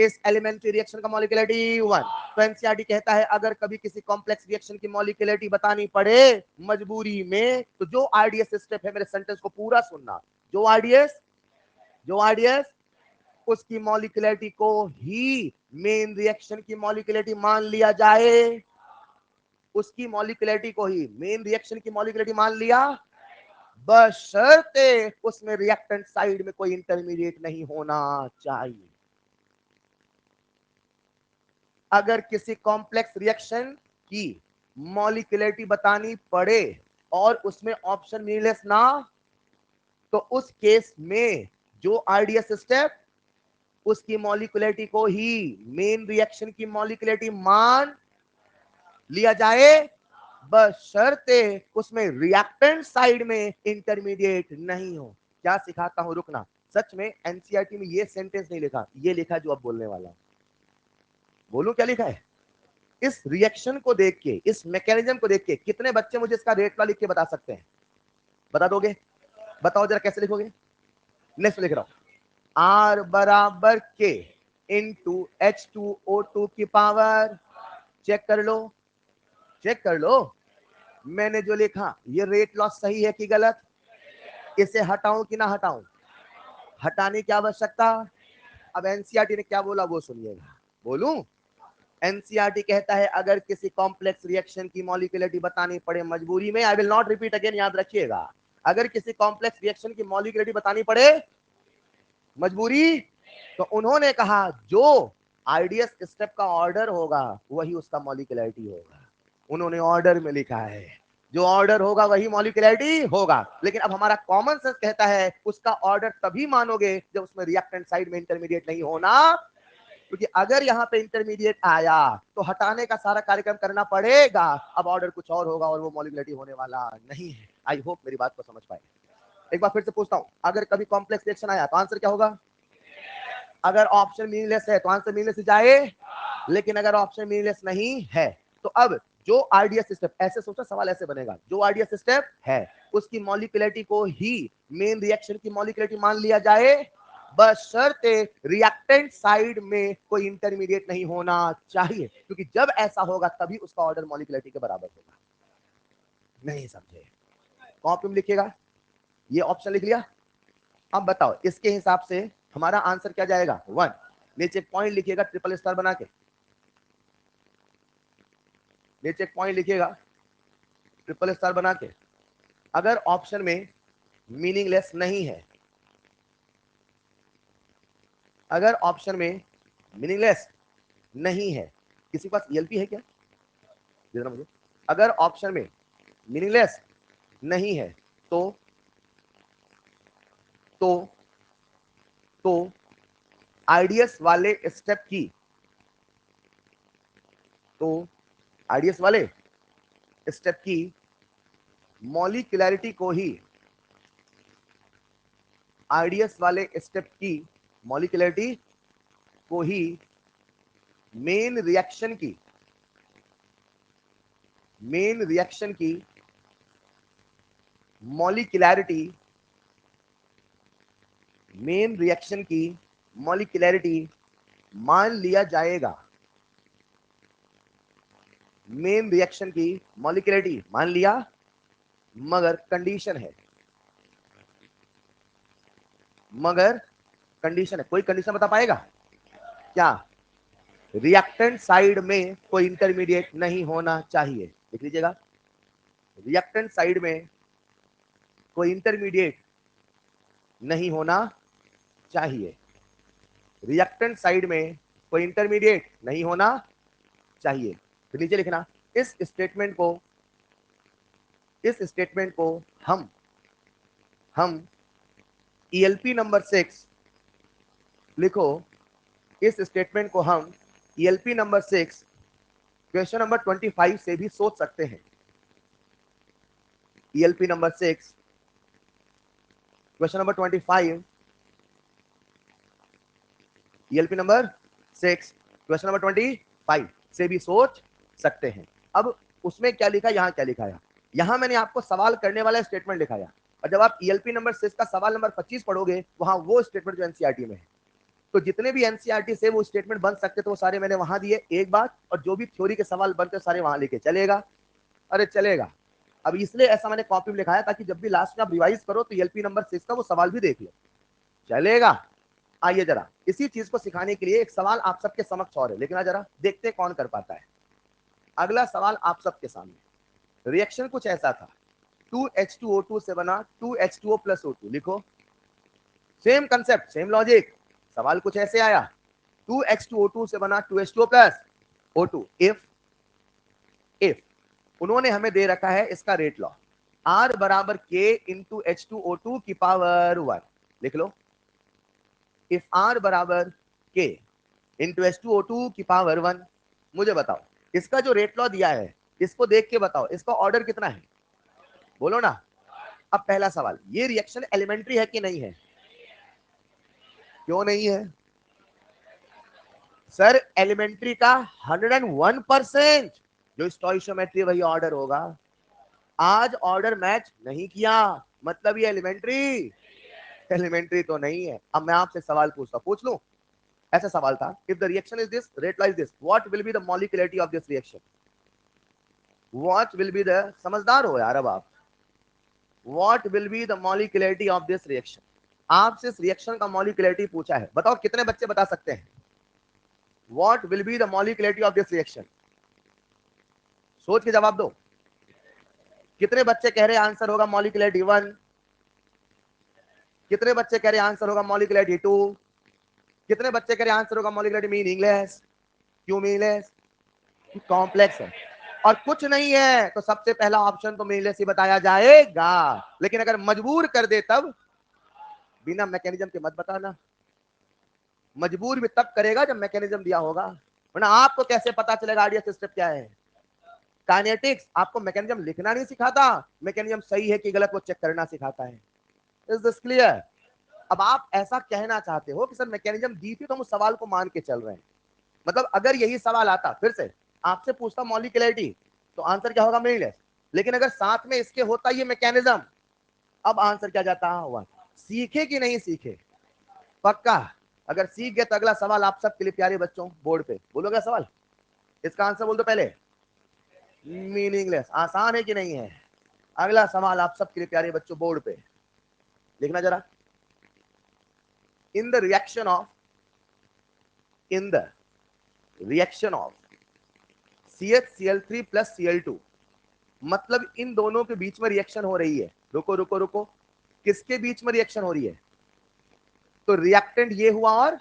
इस एलिमेंट्री रिएक्शन का मॉलिक्यूलरिटी 1। तो एनसीईआरटी कहता है अगर कभी किसी कॉम्प्लेक्स रिएक्शन की मॉलिक्यूलरिटी बतानी पड़े मजबूरी में, तो जो आरडीएस स्टेप है, मेरे सेंटेंस को पूरा सुनना, जो आरडीएस उसकी मॉलिक्यूलरिटी को ही मेन रिएक्शन की मॉलिक्यूलरिटी मान लिया जाए, उसकी मॉलिक्यूलरिटी को ही मेन रिएक्शन की मॉलिक्यूलरिटी मान लिया, बशर्ते उसमें रिएक्टेंट साइड में कोई इंटरमीडिएट नहीं होना चाहिए। अगर किसी कॉम्प्लेक्स रिएक्शन की मॉलिक्यूलरिटी बतानी पड़े और उसमें ऑप्शन मीनिंगलेस ना, तो उस केस में जो आरडीएस स्टेप उसकी मॉलिक्यूलरिटी को ही मेन रिएक्शन की मॉलिक्यूलरिटी मान लिया जाए, बशर्ते उसमें रिएक्टेंट साइड में इंटरमीडिएट नहीं हो। क्या सिखाता हूं, रुकना। सच में एनसीईआरटी में ये सेंटेंस नहीं लिखा, ये लिखा जो अब बोलने वाला। बोलूं क्या लिखा है? इस रिएक्शन को देख के, इस मैकेनिज्म को देख के कितने बच्चे मुझे इसका रेट लिख के बता सकते हैं? बता दोगे? बताओ जरा कैसे लिखोगे? नेक्स्ट लिख रहा हूं, आर बराबर के इंटू H2O2 की पावर, चेक कर लो, चेक कर लो मैंने जो लिखा ये रेट लॉस सही है कि गलत? इसे हटाऊं कि ना हटाऊं? हटाने की आवश्यकता। अब एनसीईआरटी ने क्या बोला वो सुनिएगा। बोलूं? एनसीईआरटी कहता है अगर किसी कॉम्प्लेक्स रिएक्शन की मॉलिक्यूलरिटी बतानी पड़े मजबूरी में, I will not repeat again, याद रखिएगा, अगर किसी कॉम्प्लेक्स रिएक्शन की मॉलिक्यूलरिटी बतानी पड़े मजबूरी, तो उन्होंने कहा जो आरडीएस स्टेप का ऑर्डर होगा वही उसका मॉलिक्यूलरिटी होगा। उन्होंने ऑर्डर में लिखा है जो ऑर्डर होगा वही मॉलिक्यूलरिटी होगा। लेकिन अब हमारा कॉमन सेंस कहता है उसका ऑर्डर तभी मानोगे जब उसमें रिएक्टेंट साइड में इंटरमीडिएट नहीं होना, क्योंकि अगर यहाँ पे इंटरमीडिएट आया तो हटाने का सारा कार्यक्रम करना पड़ेगा। अब ऑर्डर कुछ और होगा और वो मॉलिक्यूलरिटी होने वाला नहीं है। आई होप मेरी बात को समझ पाए। एक बार फिर से पूछता हूं, अगर कभी कॉम्प्लेक्स रिएक्शन आया तो आंसर क्या होगा? अगर ऑप्शन मीनिंगलेस है तो आंसर मीनिंगलेस जाए, लेकिन अगर ऑप्शन मीनिंगलेस नहीं है तो अब जो आरडीएस स्टेप, ऐसे सोचो सवाल ऐसे बनेगा, जो आरडीएस स्टेप है उसकी मॉलिक्यूलरिटी को ही मेन रिएक्शन की मॉलिक्यूलरिटी मान लिया जाए, बशर्ते रिएक्टेंट साइड में कोई इंटरमीडिएट नहीं होना चाहिए, क्योंकि जब ऐसा होगा तभी उसका ऑर्डर मॉलिक्यूलरिटी के बराबर होगा। नहीं समझे? कॉपी में लिखिएगा, ये ऑप्शन लिख लिया। अब बताओ इसके हिसाब से हमारा आंसर क्या जाएगा? 1। नीचे एक पॉइंट लिखिएगा ट्रिपल स्टार बना के, नीचे एक पॉइंट लिखिएगा ट्रिपल स्टार बना के। अगर ऑप्शन में मीनिंगलेस नहीं है, अगर ऑप्शन में मीनिंगलेस नहीं है, किसी के पास ईएलपी है क्या? देना मुझे। अगर ऑप्शन में मीनिंगलेस नहीं है तो तो तो आरडीएस वाले स्टेप की, तो आरडीएस वाले स्टेप की मॉलिक्यूलरिटी को ही, आरडीएस वाले स्टेप की मॉलिक्यूलरिटी को ही मेन रिएक्शन की, मेन रिएक्शन की मॉलिक्यूलरिटी, मेन रिएक्शन की मॉलिक्यूलरिटी मान लिया जाएगा, मेन रिएक्शन की मॉलिक्यूलरिटी मान लिया, मगर कंडीशन है, मगर कंडीशन है। कोई कंडीशन बता पाएगा क्या? रिएक्टेंट साइड में कोई इंटरमीडिएट नहीं होना चाहिए। देख लीजिएगा, रिएक्टेंट साइड में कोई इंटरमीडिएट नहीं होना चाहिए, रिएक्टेंट साइड में कोई इंटरमीडिएट नहीं होना चाहिए। तो नीचे लिखना, इस स्टेटमेंट को, इस स्टेटमेंट को हम ईएलपी नंबर 6 लिखो, इस स्टेटमेंट को हम ईएलपी नंबर 6 क्वेश्चन नंबर 25 से भी सोच सकते हैं। ELP number 6 question number 25 ELP number 6, question number 25 से भी सोच सकते हैं। अब उसमें क्या लिखा, यहाँ क्या लिखा है, यहाँ मैंने आपको सवाल करने वाला स्टेटमेंट लिखाया, और जब आप ईएलपी नंबर 6 का सवाल नंबर 25 पढ़ोगे, वहां वो स्टेटमेंट जो एनसीईआरटी में है। तो जितने भी एनसीईआरटी से वो स्टेटमेंट बन सकते थे वो सारे मैंने वहां दिए एक बात, और जो भी थ्योरी के सवाल बनते सारे वहां लेके चलेगा। अरे चलेगा। अब इसलिए ऐसा मैंने कॉपी में लिखाया ताकि जब भी लास्ट में आप रिवाइज करो तो ईएलपी नंबर 6 का वो सवाल भी देख लो। चलेगा। आइए जरा इसी चीज को सिखाने के लिए एक सवाल आप सबके समक्ष और है, लेकिन जरा देखते कौन कर पाता है। अगला सवाल आप सबके सामने, रिएक्शन कुछ ऐसा था, 2H2O2 से बना 2H2O प्लस O2। लिखो, सेम कंसेप्ट सेम लॉजिक। सवाल कुछ ऐसे आया, 2H2O2 से बना 2H2O प्लस O2 इफ उन्होंने हमें दे रखा है इसका रेट लॉ, R बराबर K इंटू H2O2 की पावर 1। लिख लो, इफ R बराबर K इंटू H2O2 की पावर 1। मुझे बताओ इसका जो रेट लॉ दिया है इसको देख के बताओ इसका ऑर्डर कितना है, बोलो ना। अब पहला सवाल, ये रिएक्शन एलिमेंट्री है कि नहीं है? क्यों नहीं है सर? एलिमेंट्री का 101% जो स्टोइशियोमेट्री वही ऑर्डर होगा। आज ऑर्डर मैच नहीं किया मतलब ये एलिमेंट्री, एलिमेंट्री तो नहीं है। अब मैं आपसे सवाल पूछता, पूछ लूं? ऐसा सवाल था, if the reaction is this, rate law is this, what will be the molecularity of this reaction? What will be the, समझदार हो यार अब आप, what will be the molecularity of this reaction? आपसे इस रिएक्शन का मॉलिक्यूलरिटी पूछा है, बताओ कितने बच्चे बता सकते हैं? What will be the molecularity of this reaction? सोच के जवाब दो। कितने बच्चे कह रहे हैं आंसर होगा मॉलिक्यूलरिटी 1? कितने बच्चे कह रहे हैं आंसर होगा मॉलिक्यूलरिटी 2? कितने बच्चे कह रहे हैं आंसर होगा मॉलिक्यूलरिटी मीनिंगलेस? क्यों मीनिंगलेस? कॉम्प्लेक्स है और कुछ नहीं है, तो सबसे पहला ऑप्शन तो मीनिंगलेस ही बताया जाएगा। लेकिन अगर मजबूर कर दे तब, बिना मैकेनिज्म के मत बताना। मजबूर भी तब करेगा जब मैकेनिज्म दिया होगा, वरना आपको कैसे पता चलेगा आरडीएस स्टेप क्या है? काइनेटिक्स आपको मैकेनिज्म लिखना नहीं सिखाता, मैकेनिज्म सही है कि गलत वो चेक करना सिखाता है। Is this clear? अब आप ऐसा कहना चाहते हो कि सर मैकेनिज्म दी थी तो हम उस सवाल को मान के चल रहे हैं, मतलब अगर यही सवाल आता फिर से आपसे पूछता मॉलिक्यूलरिटी तो आंसर क्या होगा? मीनिंगलेस। लेकिन अगर साथ में इसके होता ये मैकेनिज्म, अब आंसर क्या जाता हुआ? सीखे कि नहीं सीखे? पक्का? अगर सीख गए तो अगला सवाल आप सबके लिए प्यारे बच्चों बोर्ड पे बोलोगे सवाल, इसका आंसर बोल दो पहले। मीनिंगलेस। आसान है कि नहीं है? अगला सवाल आप सबके लिए प्यारे बच्चों बोर्ड पे लिखना जरा, in the reaction of, in the reaction of CH Cl3 plus Cl2, मतलब इन दोनों के बीच में रिएक्शन हो रही है। रुको रुको रुको, किसके बीच में रिएक्शन हो रही है? तो रिएक्टेंट ये हुआ और,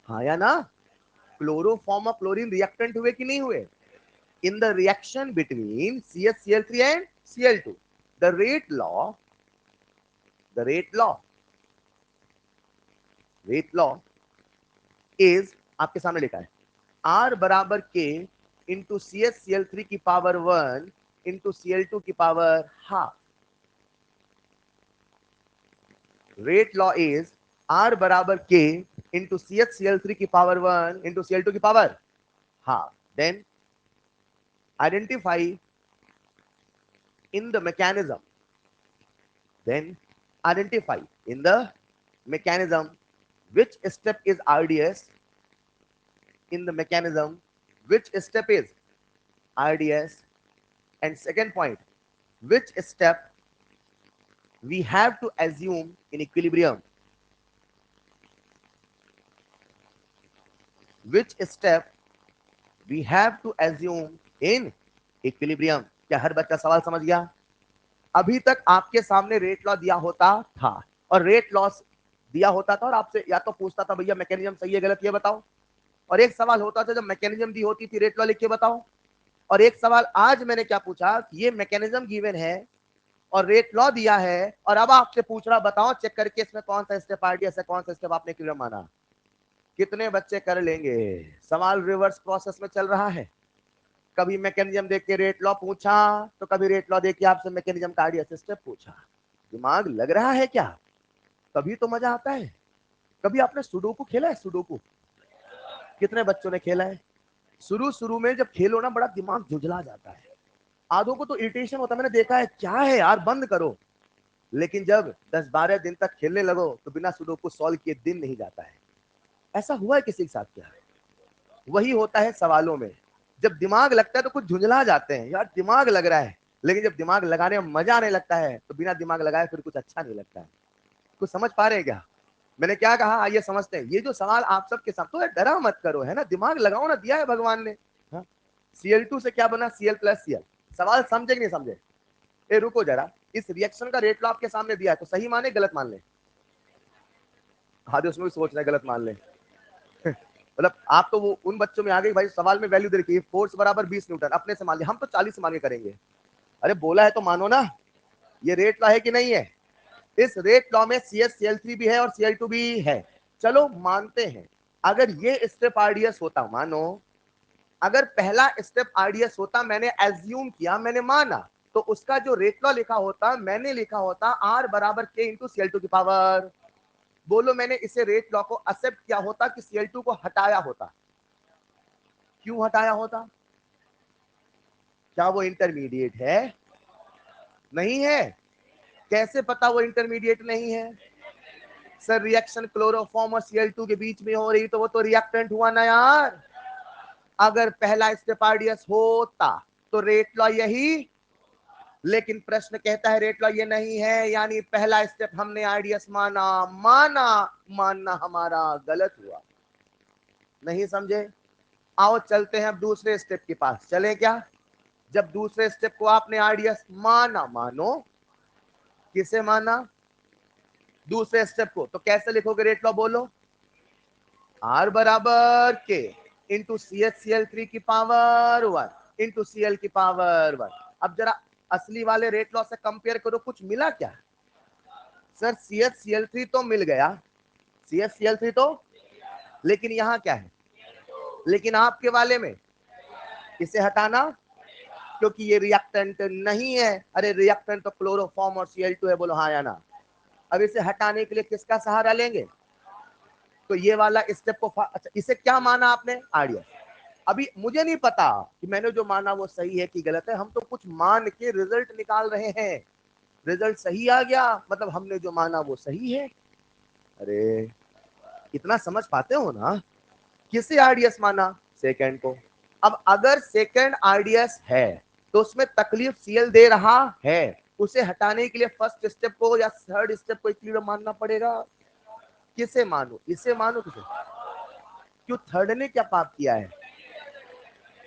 हाँ या ना? क्लोरोफॉर्म ऑफ क्लोरीन रिएक्टेंट हुए कि नहीं हुए? In the reaction between CH Cl3 and Cl2, the rate law, the rate law is, आपके सामने लिखा है, R बराबर K इंटू CH Cl3 की पावर 1 इंटू Cl2 की power half. Rate law is R बराबर K इंटू CH Cl3 की power 1 into Cl2 की power half. Then identify in the mechanism, then identify in the mechanism which step is RDS, in the mechanism which step is RDS, and second point, which step we have to assume in equilibrium, which step we have to assume in equilibrium। क्या हर बच्चा सवाल समझ गया? अभी तक आपके सामने rate law दिया होता था, और रेट लॉ दिया होता था और आपसे या तो पूछता था भैया मैकेनिज्म सही है गलत ये बताओ, और एक सवाल होता था जब मैकेनिज्म दी होती थी रेट लॉ लिख के बताओ, और एक सवाल आज मैंने क्या पूछा कि ये मैकेनिज्म गिवन है और रेट लॉ दिया है, और अब आपसे पूछ रहा बताओ चेक करके इसमें कौन सा स्टेप आरडीएस है, कौन सा स्टेप आपने क्लियर माना। कितने बच्चे कर लेंगे? सवाल रिवर्स प्रोसेस में चल रहा है, कभी मैकेनिज्म देख के रेट लॉ पूछा तो कभी रेट लॉ देख के आपसे मैकेनिज्म का आरडीएस स्टेप पूछा। दिमाग लग रहा है क्या? तभी तो मजा आता है। कभी आपने सुडोकू खेला है? सुडोकू कितने बच्चों ने खेला है? शुरू शुरू में जब खेलो ना बड़ा दिमाग जुझला जाता है, आधों को तो इरिटेशन होता है, मैंने देखा है, क्या है यार बंद करो। लेकिन जब 10-12 दिन तक खेलने लगो तो बिना सुडोकू सॉल्व किए दिन नहीं जाता है। ऐसा हुआ है किसी के साथ क्या? वही होता है सवालों में, जब दिमाग लगता है तो कुछ झुंझला जाते हैं, यार दिमाग लग रहा है, लेकिन जब दिमाग लगाने में मजा आने लगता है तो बिना दिमाग लगाए फिर कुछ अच्छा नहीं लगता है। कुछ समझ पा रहे हैं क्या मैंने क्या कहा? आइए समझते हैं। ये जो सवाल आप सबके साथ, तो डरा मत करो, है ना, दिमाग लगाओ ना, दिया है भगवान ने। हाँ? Cl2 से क्या बना? Cl plus Cl। सवाल समझे कि नहीं समझे? ए रुको जरा, इस रिएक्शन का रेट लो आपके सामने दिया है, तो सही माने गलत मान ले? आधे उसमें भी सोच रहे गलत मान ले। मतलब आप तो वो उन बच्चों में आ गए भाई, सवाल में वैल्यू दे रखी है, फोर्स बराबर 20 न्यूटन, अपने से मान लिया, हम तो 40 मान के करेंगे। अरे बोला है तो मानो ना, ये रेट लॉ है कि नहीं है? इस रेट लॉ में CH Cl3 भी है और Cl2 भी है। चलो मानते हैं, अगर ये स्टेप आरडीएस होता, मानो अगर पहला स्टेप आरडीएस होता, मैंने एज्यूम किया, मैंने माना, तो उसका जो रेट लॉ लिखा होता, मैंने लिखा होता R बराबर K इंटू Cl2 की पावर। बोलो मैंने इसे रेट लॉ को एक्सेप्ट किया होता कि Cl2 को हटाया होता? क्यों हटाया होता? क्या वो इंटरमीडिएट है? नहीं है। कैसे पता वो इंटरमीडिएट नहीं है? सर रिएक्शन क्लोरोफॉर्म और Cl2 के बीच में हो रही, तो वो तो रिएक्टेंट हुआ ना यार। अगर पहला स्टेप आरडीएस होता तो रेट लॉ यही, लेकिन प्रश्न कहता है रेट लॉ ये नहीं है, यानी पहला स्टेप हमने आरडीएस माना, मानना हमारा गलत हुआ। नहीं समझे? आओ चलते हैं अब दूसरे स्टेप के पास, चले क्या? जब दूसरे स्टेप को आपने आरडीएस माना, मानो किसे माना? दूसरे स्टेप को, तो कैसे लिखोगे रेट लॉ? बोलो, R बराबर के इंटू CH Cl3 की पावर 1 इंटू Cl की पावर 1। अब जरा असली वाले रेट लॉ से कंपेयर करो, कुछ मिला क्या? सर CH Cl3 तो मिल गया, CH Cl3 तो, लेकिन यहाँ क्या है? लेकिन आपके वाले में इसे हटाना, क्योंकि ये रिएक्टेंट नहीं है। अरे रिएक्टेंट तो क्लोरोफॉर्म और Cl2 है, बोलो हाँ या ना? अब इसे हटाने के लिए किसका सहारा लेंगे? तो ये वाला स्टेप को अच्छा, इसे क्या माना आपने? आरडीएस। अभी मुझे नहीं पता कि मैंने जो माना वो सही है कि गलत है, हम तो कुछ मान के रिजल्ट निकाल रहे हैं। रिजल्ट सही आ गया मतलब हमने जो माना वो सही है। अरे इतना समझ पाते हो ना? किसे आरडीएस माना? सेकंड को। अब अगर सेकंड आरडीएस है तो उसमें तकलीफ सीएल दे रहा है, उसे हटाने के लिए फर्स्ट स्टेप को या थर्ड स्टेप को इक्विलिब्रियम मानना पड़ेगा। किसे मानो? इसे मानो किसे? क्यों? थर्ड ने क्या पाप किया है?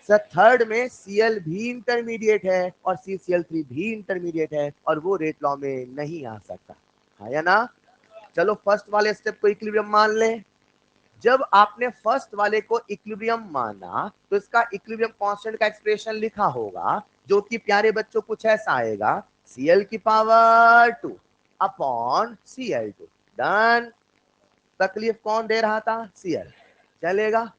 सर थर्ड में Cl भी इंटरमीडिएट है और CCl3 भी इंटरमीडिएट है, और वो रेट लॉ में नहीं आ सकता, हाँ या ना? चलो फर्स्ट वाले स्टेप को इक्विलिब्रियम मान ले। जब आपने फर्स्ट वाले को इक्विलिब्रियम माना तो इसका इक्विलिब्रियम कांस्टेंट का एक्सप्रेशन लिखा होगा, जो कि प्यारे बच्चों कुछ ऐसा आएगा, Cl की पावर 2 अपॉन Cl2। डन। तकलीफ कौन दे रहा था? Cl। चलेगा,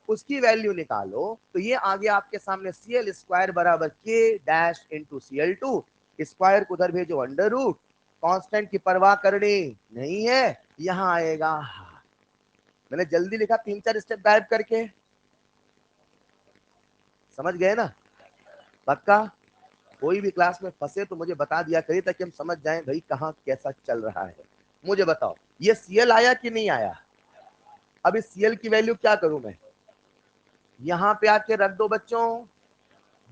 उसकी वैल्यू निकालो तो ये आ गया आपके सामने, Cl स्क्वायर बराबर K dash into Cl2। Square को उधर भेजो अंडर रूट, कांस्टेंट की परवाह करनी नहीं है, यहां आएगा। मैंने जल्दी लिखा, 3-4 स्टेप गायब करके। समझ गए ना? पक्का? कोई भी क्लास में फंसे तो मुझे बता दिया करिए, ताकि हम समझ जाएं भाई कहाँ कैसा चल रहा है। मुझे बताओ ये Cl आया कि नहीं आया? अब इस Cl की वैल्यू क्या करूं मैं? यहां पे आके रख दो बच्चों।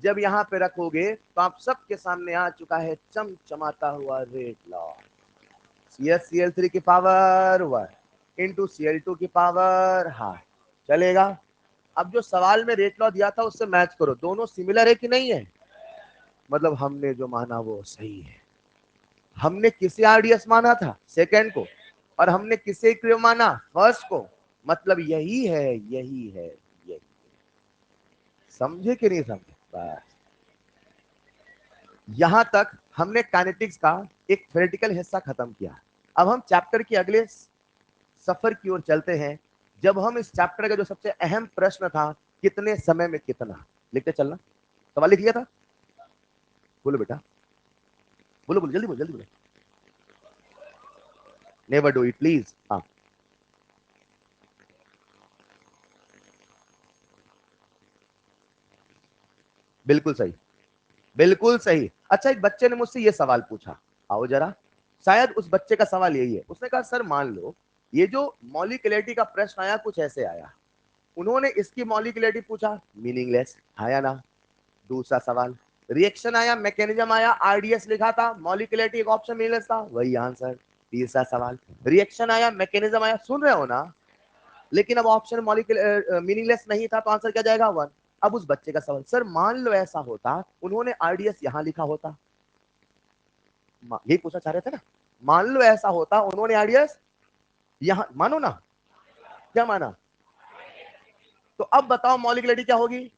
जब यहाँ पे रखोगे तो आप सबके सामने आ चुका है चमचमाता हुआ रेट लॉ। CH Cl3 की पावर 1 इंटू Cl2 की पावर हाफ। चलेगा? अब जो सवाल में रेट लॉ दिया था उससे मैच करो, दोनों सिमिलर है कि नहीं है? मतलब हमने जो माना वो सही है। हमने किसे आरडीएस माना था? सेकंड को। और हमने किसे क्यों माना? फर्स्ट को। मतलब यही है, यही है, यही। समझे कि नहीं समझे? बस यहां तक हमने काइनेटिक्स का एक थ्योरेटिकल हिस्सा खत्म किया। अब हम चैप्टर के अगले सफर की ओर चलते हैं, जब हम इस चैप्टर का जो सबसे अहम प्रश्न था, कितने समय में कितना, लिखते चलना। सवाल लिख लिया था? बोलो बेटा, बोलो जल्दी बोलो, जल्दी बोलो। Never do it please. हाँ बिल्कुल सही, बिल्कुल सही। अच्छा, एक बच्चे ने मुझसे ये सवाल पूछा, आओ जरा, शायद उस बच्चे का सवाल यही है। उसने कहा सर मान लो ये जो मॉलिक्युलरिटी का प्रश्न आया कुछ ऐसे आया, उन्होंने इसकी मॉलिक्युलरिटी पूछा, मीनिंगलेस, आया ना। दूसरा सवाल, रिएक्शन आया, मैकेनिज्म आया, आरडीएस लिखा था, मॉलिक्युलरिटी एक ऑप्शन मीनिंगलेस था, वही आंसर। तीसरा सवाल, रिएक्शन आया, मैकेनिज्म आया, सुन रहे हो ना, लेकिन अब ऑप्शन मॉलिक्यूलर मीनिंगलेस नहीं था, तो आंसर क्या जाएगा? वन। अब उस बच्चे का सवाल, सर मान लो ऐसा होता, उन्होंने आरडीएस यहां लिखा होता, यही पूछना चाह रहे थे ना, मान लो ऐसा होता उन्होंने आरडीएस यहां, मानो ना, क्या माना, तो अब बताओ मॉलिक्युलरिटी क्या होगी?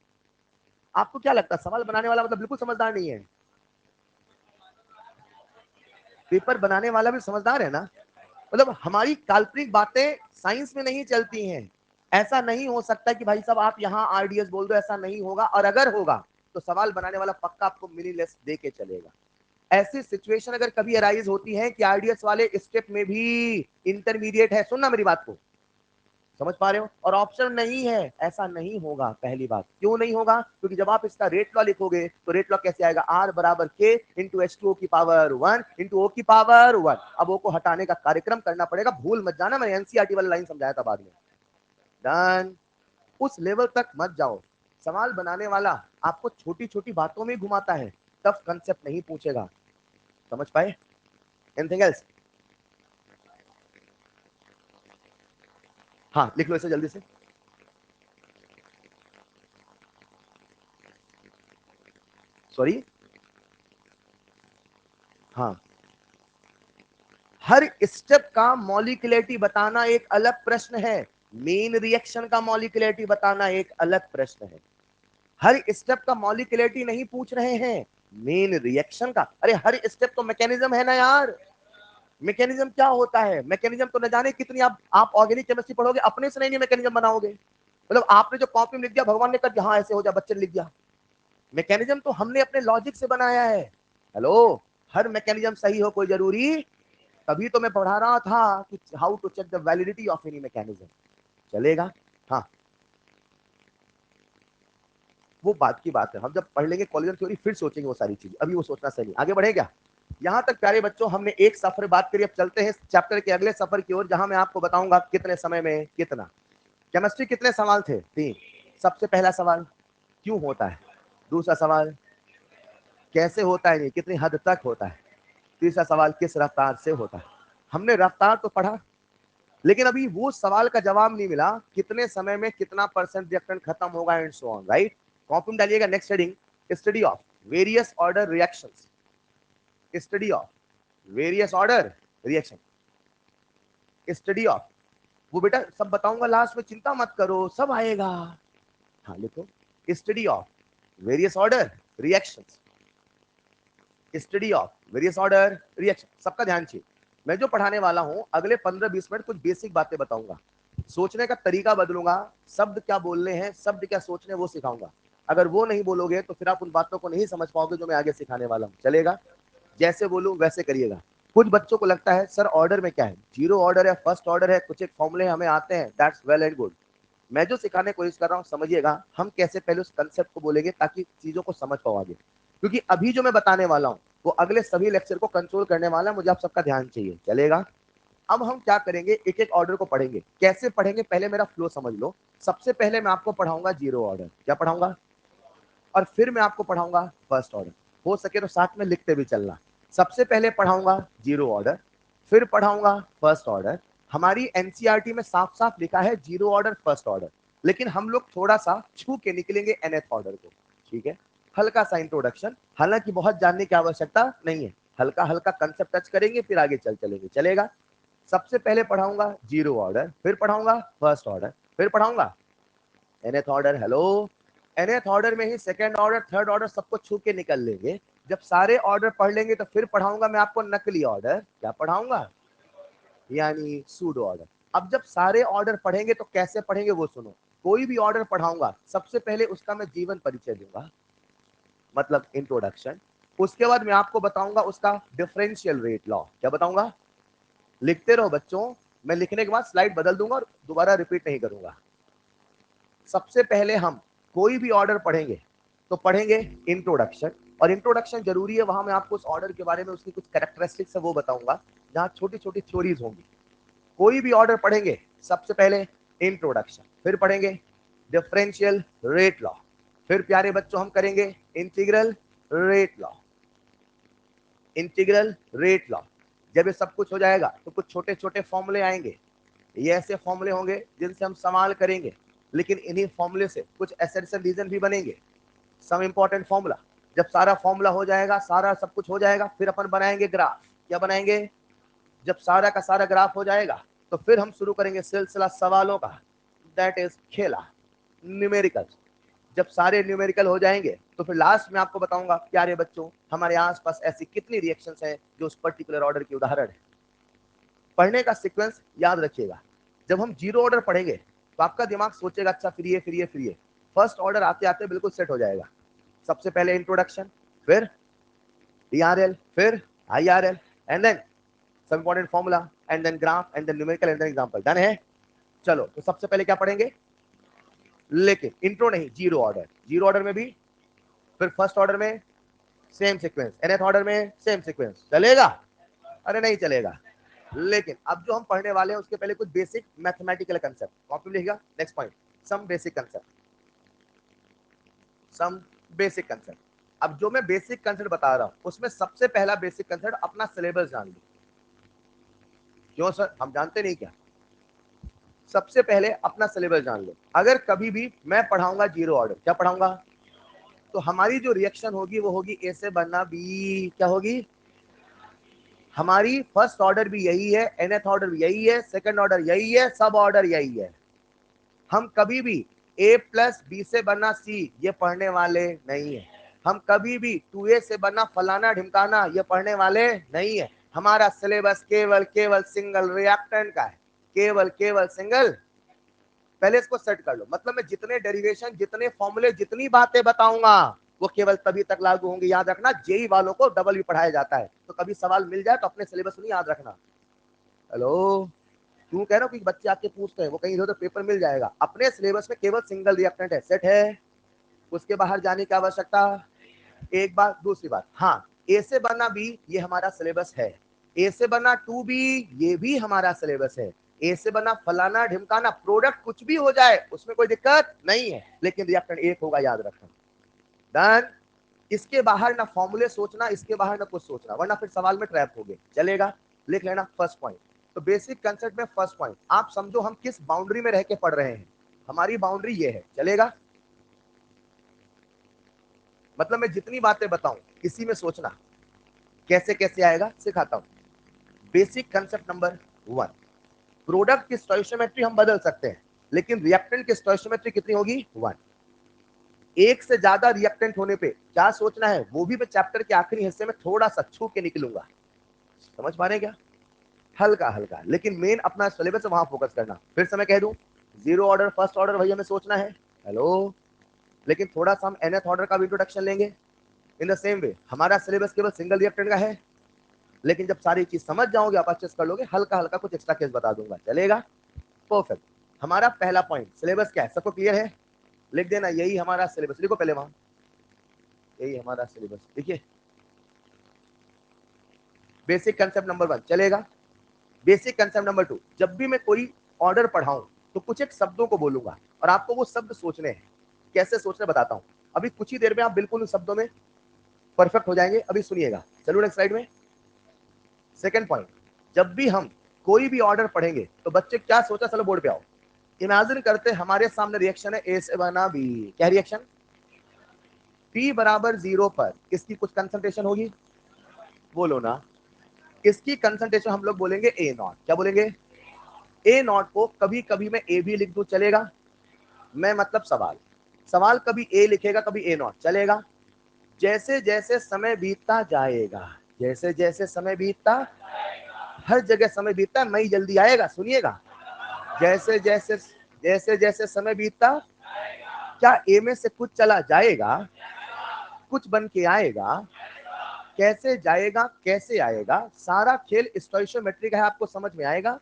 आपको क्या लगता है सवाल बनाने वाला मतलब बिल्कुल समझदार नहीं है? पेपर बनाने वाला भी समझदार है ना? मतलब हमारी काल्पनिक बातें साइंस में नहीं चलती हैं। ऐसा नहीं हो सकता कि भाई साहब आप यहाँ आरडीएस बोल दो, ऐसा नहीं होगा, और अगर होगा तो सवाल बनाने वाला पक्का आपको मीनिंगलेस दे के चलेगा। ऐसी सिचुएशन अगर कभी अराइज होती है कि आरडीएस वाले स्टेप में भी इंटरमीडिएट है, सुनना मेरी बात को, समझ पा रहे हो, और ऑप्शन नहीं है, ऐसा नहीं होगा। पहली बात क्यों नहीं होगा? क्योंकि जब आप इसका रेट लॉ लिखोगे तो रेट लॉ कैसे आएगा? आर बराबर के इंटू एच टू ओ की पावर वन इंटू ओ की पावर वन। अब ओ को हटाने का कार्यक्रम करना पड़ेगा, भूल मत जाना, मैंने एनसीईआरटी वाला लाइन समझाया था बाद में। डन। उस लेवल तक मत जाओ। सवाल बनाने वाला आपको छोटी छोटी बातों में घुमाता है, टफ कंसेप्ट नहीं पूछेगा। समझ पाए? Anything else? हाँ लिख लो इसे जल्दी से। सॉरी, हाँ, हर स्टेप का मॉलिक्युलरिटी बताना एक अलग प्रश्न है, मेन रिएक्शन का मॉलिक्युलरिटी बताना एक अलग प्रश्न है। हर स्टेप का मॉलिक्युलरिटी नहीं पूछ रहे हैं, मेन रिएक्शन का। अरे हर स्टेप तो मैकेनिज्म है ना यार। मैकेनिज्म क्या होता है? मैकेनिज्म तो न जाने कितनी, आप ऑर्गेनिक केमिस्ट्री पढ़ोगे अपने से नहीं मैकेनिज्म बनाओगे। मतलब आपने जो कॉपी में लिख दिया, भगवान ने कहा हाँ ऐसे हो जाए, बच्चे ने लिख दिया। मैकेनिज्म तो हमने अपने लॉजिक से बनाया है। हेलो, हर मैकेनिज्म सही हो कोई जरूरी, तभी तो मैं पढ़ा रहा था कि how to check the validity of any mechanism. चलेगा? हाँ, वो बात की बात है, हम जब पढ़ लेंगे कॉलिजन थ्योरी फिर सोचेंगे वो सारी चीज, अभी वो सोचना सही नहीं। आगे बढ़े क्या? यहां तक प्यारे बच्चों हमने एक सफर बात करी, अब चलते हैं चैप्टर के अगले सफर की ओर, जहां मैं आपको बताऊंगा कितने समय में कितना। केमिस्ट्री कितने सवाल थे? 3। सबसे पहला सवाल, क्यों होता है? दूसरा सवाल, कैसे होता है, नहीं कितनी हद तक होता है। तीसरा सवाल, किस रफ्तार से होता है। हमने रफ्तार तो पढ़ा, लेकिन अभी वो सवाल का जवाब नहीं मिला, कितने समय में कितना परसेंट रिएक्टेंट खत्म होगा and so on, right? Copy में डालिएगा next heading, study of various order reactions. Study of various order reaction, study of, वो बेटा सब बताऊंगा लास्ट में, चिंता मत करो सब आएगा। हाँ लिखो, study of various order reactions, study of various order reaction. सबका ध्यान चाहिए, मैं जो पढ़ाने वाला हूं अगले 15-20 मिनट कुछ बेसिक बातें बताऊंगा, सोचने का तरीका बदलूंगा, शब्द क्या बोलने हैं, शब्द क्या सोचने वो सिखाऊंगा। अगर वो नहीं बोलोगे तो फिर आप उन बातों को नहीं समझ पाओगे जो मैं आगे सिखाने वाला हूं। चलेगा? जैसे बोलूं वैसे करिएगा। कुछ बच्चों को लगता है सर ऑर्डर में क्या है, जीरो ऑर्डर है, फर्स्ट ऑर्डर है, कुछ एक फॉर्मूले हमें आते हैं, दैट्स वेल एंड गुड। मैं जो सिखाने की कोशिश कर रहा हूं समझिएगा, हम कैसे पहले उस कंसेप्ट को बोलेंगे ताकि चीजों को समझ पाओ आगे। क्योंकि अभी जो मैं बताने वाला हूं वो अगले सभी लेक्चर को कंट्रोल करने वाला है, मुझे आप सबका ध्यान चाहिए। चलेगा? अब हम क्या करेंगे, एक एक ऑर्डर को पढ़ेंगे। कैसे पढ़ेंगे पहले मेरा फ्लो समझ लो। सबसे पहले मैं आपको पढ़ाऊंगा जीरो ऑर्डर, क्या पढ़ाऊंगा, और फिर मैं आपको पढ़ाऊंगा फर्स्ट ऑर्डर। हो सके तो साथ में लिखते भी चलना। सबसे पहले पढ़ाऊंगा जीरो ऑर्डर, फिर पढ़ाऊंगा फर्स्ट ऑर्डर। हमारी एनसीईआरटी में साफ साफ लिखा है जीरो ऑर्डर फर्स्ट ऑर्डर, लेकिन हम लोग थोड़ा सा छू के निकलेंगे nth ऑर्डर को। ठीक है? हल्का सा इंट्रोडक्शन, हालांकि बहुत जानने की आवश्यकता नहीं है, हल्का हल्का कंसेप्ट टच करेंगे फिर आगे चलेंगे। चलेगा? सबसे पहले पढ़ाऊंगा जीरो ऑर्डर, फिर पढ़ाऊंगा फर्स्ट ऑर्डर, फिर पढ़ाऊंगा nth order. Hello, nth order में ही सेकंड ऑर्डर थर्ड ऑर्डर सबको छू के निकल लेंगे। जब सारे ऑर्डर पढ़ लेंगे तो फिर पढ़ाऊंगा मैं आपको नकली ऑर्डर, क्या पढ़ाऊंगा, यानी सूडो ऑर्डर। अब जब सारे ऑर्डर पढ़ेंगे तो कैसे पढ़ेंगे वो सुनो। कोई भी ऑर्डर पढ़ाऊंगा सबसे पहले उसका मैं जीवन परिचय दूंगा, मतलब इंट्रोडक्शन। उसके बाद मैं आपको बताऊंगा उसका डिफरेंशियल रेट लॉ, क्या बताऊंगा, लिखते रहो बच्चों, मैं लिखने के बाद स्लाइड बदल दूंगा और दोबारा रिपीट नहीं करूंगा। सबसे पहले हम कोई भी ऑर्डर पढ़ेंगे, तो पढ़ेंगे इंट्रोडक्शन, और इंट्रोडक्शन जरूरी है, वहां मैं आपको उस ऑर्डर के बारे में उसकी कुछ कैरेक्टरिस्टिक्स है वो बताऊंगा, जहां छोटी छोटी थ्योरीज होंगी। कोई भी ऑर्डर पढ़ेंगे सबसे पहले इंट्रोडक्शन, फिर पढ़ेंगे डिफरेंशियल रेट लॉ, फिर प्यारे बच्चों हम करेंगे integral rate law. Integral rate law जब ये सब कुछ हो जाएगा तो कुछ छोटे छोटे फॉर्मूले आएंगे, ये ऐसे फॉर्मूले होंगे जिनसे हम सवाल करेंगे, लेकिन इन्हीं फॉर्मूले से कुछ एसेंशियल रीजन भी बनेंगे, सम इंपॉर्टेंट फॉर्मूला। जब सारा फॉर्मूला हो जाएगा, सारा सब कुछ हो जाएगा, फिर अपन बनाएंगे ग्राफ। क्या बनाएंगे? जब सारा का सारा ग्राफ हो जाएगा तो फिर हम शुरू करेंगे सिलसिला सवालों का, दैट इज खेला, न्यूमेरिकल। जब सारे न्यूमेरिकल हो जाएंगे तो फिर लास्ट में आपको बताऊंगा प्यारे बच्चों हमारे आसपास ऐसी कितनी रिएक्शंस हैं जो उस पर्टिकुलर ऑर्डर की उदाहरण है। पढ़ने का सीक्वेंस याद रखिएगा, जब हम जीरो ऑर्डर पढ़ेंगे तो आपका दिमाग सोचेगा अच्छा फिर ये फिर ये फिर ये, फर्स्ट ऑर्डर आते आते बिल्कुल सेट हो जाएगा। सबसे पहले इंट्रोडक्शन, फिर DRL, फिर IRL, and then some important formula, and then graph, and then numerical, and then example. Done है? चलो तो सबसे पहले क्या पढ़ेंगे, लेकिन इंट्रो नहीं, जीरो ऑर्डर। जीरो ऑर्डर में भी फिर फर्स्ट ऑर्डर में सेम सीक्वेंस, nth ऑर्डर में सेम सीक्वेंस, चलेगा? अरे नहीं चलेगा। लेकिन अब जो हम पढ़ने वाले हैं उसके पहले कुछ बेसिक मैथमेटिकल कंसेप्ट कॉपी में लिखिएगा। Next point, some basic concept, some basic concept. अब जो मैं बेसिक कंसेप्ट बता रहा हूं उसमें सबसे पहला बेसिक कंसेप्ट अपना सिलेबस जान लो। क्यों सर, हम जानते नहीं क्या? सबसे पहले अपना सिलेबस जान लो। अगर कभी भी मैं पढ़ाऊंगा जीरो ऑर्डर, क्या पढ़ाऊंगा, तो हमारी जो रिएक्शन होगी वो होगी ए से बनना बी। क्या होगी? हमारी फर्स्ट ऑर्डर भी यही है, nth ऑर्डर भी यही है, सेकंड ऑर्डर यही है, सब ऑर्डर यही है। हम कभी भी a प्लस बी से बनना c ये पढ़ने वाले नहीं है। हम कभी भी 2a से बनना फलाना ढिमकाना ये पढ़ने वाले नहीं है। हमारा सिलेबस केवल केवल सिंगल रिएक्टेंट का है, केवल केवल सिंगल। पहले इसको सेट कर लो, मतलब मैं जितने डेरिवेशन, जितने फॉर्मूले, जितनी बातें बताऊंगा वो केवल तभी तक लागू होंगे। याद रखना, जेई वालों को डबल भी पढ़ाया जाता है, तो कभी सवाल मिल जाए तो अपने सिलेबस नहीं याद रखना। हेलो, क्यों कह रहा हूँ कि बच्चे आके पूछते हैं, वो कहीं इधर पेपर मिल जाएगा। अपने सिलेबस में केवल सिंगल रिएक्टेंट है, सेट है, उसके बाहर जाने की आवश्यकता। एक बात, दूसरी बात, हाँ ए से बनना बी ये हमारा सिलेबस है, ए से बनना 2b ये भी हमारा सिलेबस है, ए से बनना फलाना ढिमकाना, प्रोडक्ट कुछ भी हो जाए उसमें कोई दिक्कत नहीं है, लेकिन रिएक्टेंट एक होगा, याद रखना। डन? इसके बाहर ना फॉर्मूले सोचना, इसके बाहर ना कुछ सोचना, वरना फिर सवाल में ट्रैप हो गए। चलेगा? लिख लेना फर्स्ट पॉइंट। तो बेसिक कंसेप्ट में फर्स्ट पॉइंट आप समझो हम किस बाउंड्री में रह के पढ़ रहे हैं। हमारी बाउंड्री ये है, चलेगा? मतलब मैं जितनी बातें बताऊं इसी में सोचना, कैसे कैसे आएगा सिखाता हूं। बेसिक कंसेप्ट नंबर 1, प्रोडक्ट की स्टोइशियोमेट्री हम बदल सकते हैं, लेकिन रिएक्टेंट की स्टोइशियोमेट्री कितनी होगी? 1। एक से ज्यादा रिएक्टेंट होने पे क्या सोचना है वो भी मैं चैप्टर के आखिरी हिस्से में थोड़ा सा छू के निकलूंगा। समझ पा रहे हैं क्या? हल्का हल्का, लेकिन मेन अपना सिलेबस वहां फोकस करना। फिर से मैं कह दूं, जीरो ऑर्डर फर्स्ट ऑर्डर वही हमें सोचना है। हेलो, लेकिन थोड़ा सा हम nth ऑर्डर का भी इंट्रोडक्शन लेंगे। इन द सेम वे हमारा सिलेबस केवल सिंगल रिएक्टेंट का है, लेकिन जब सारी चीज समझ जाओगे, आप अच्छे से कर लोगे, हल्का हल्का कुछ एक्स्ट्रा केस बता दूंगा। चलेगा? परफेक्ट। हमारा पहला पॉइंट सिलेबस क्या है, सबको क्लियर है? लिख देना, यही हमारा सिलेबस, लिखो पहले वहां, यही हमारा सिलेबस। देखिए, बेसिक कंसेप्ट नंबर 1 चलेगा। बेसिक कंसेप्ट नंबर 2, जब भी मैं कोई ऑर्डर पढ़ाऊं तो कुछ एक शब्दों को बोलूंगा और आपको वो शब्द सोचने हैं। कैसे सोचने बताता हूं, अभी कुछ ही देर में आप बिल्कुल उन शब्दों में परफेक्ट हो जाएंगे। अभी सुनिएगा, चलो नेक्स्ट स्लाइड में। सेकंड पॉइंट, जब भी हम कोई भी ऑर्डर पढ़ेंगे तो बच्चे क्या सोचा, चलो बोर्ड पे आओ। इमेजिन करते हमारे सामने रिएक्शन है ए से बना बी। क्या रिएक्शन? P बराबर 0 पर किसकी कुछ कंसंट्रेशन होगी? बोलो ना। इसकी कंसंट्रेशन हम लोग बोलेंगे ए नॉट। क्या बोलेंगे? ए नॉट को कभी कभी मैं ए भी लिख दूं, चलेगा? मैं मतलब सवाल, सवाल कभी ए लिखेगा कभी ए नॉट, चलेगा? जैसे जैसे समय बीतता जाएगा, जैसे जैसे समय बीतता, हर जगह समय बीतता, मई जल्दी आएगा, सुनिएगा। जैसे जैसे जैसे जैसे समय बीतता, क्या ए में से कुछ चला जाएगा, कुछ बन के आएगा। कैसे जाएगा, कैसे आएगा, सारा खेल स्टोइशियोमेट्री का है, आपको समझ में आएगा।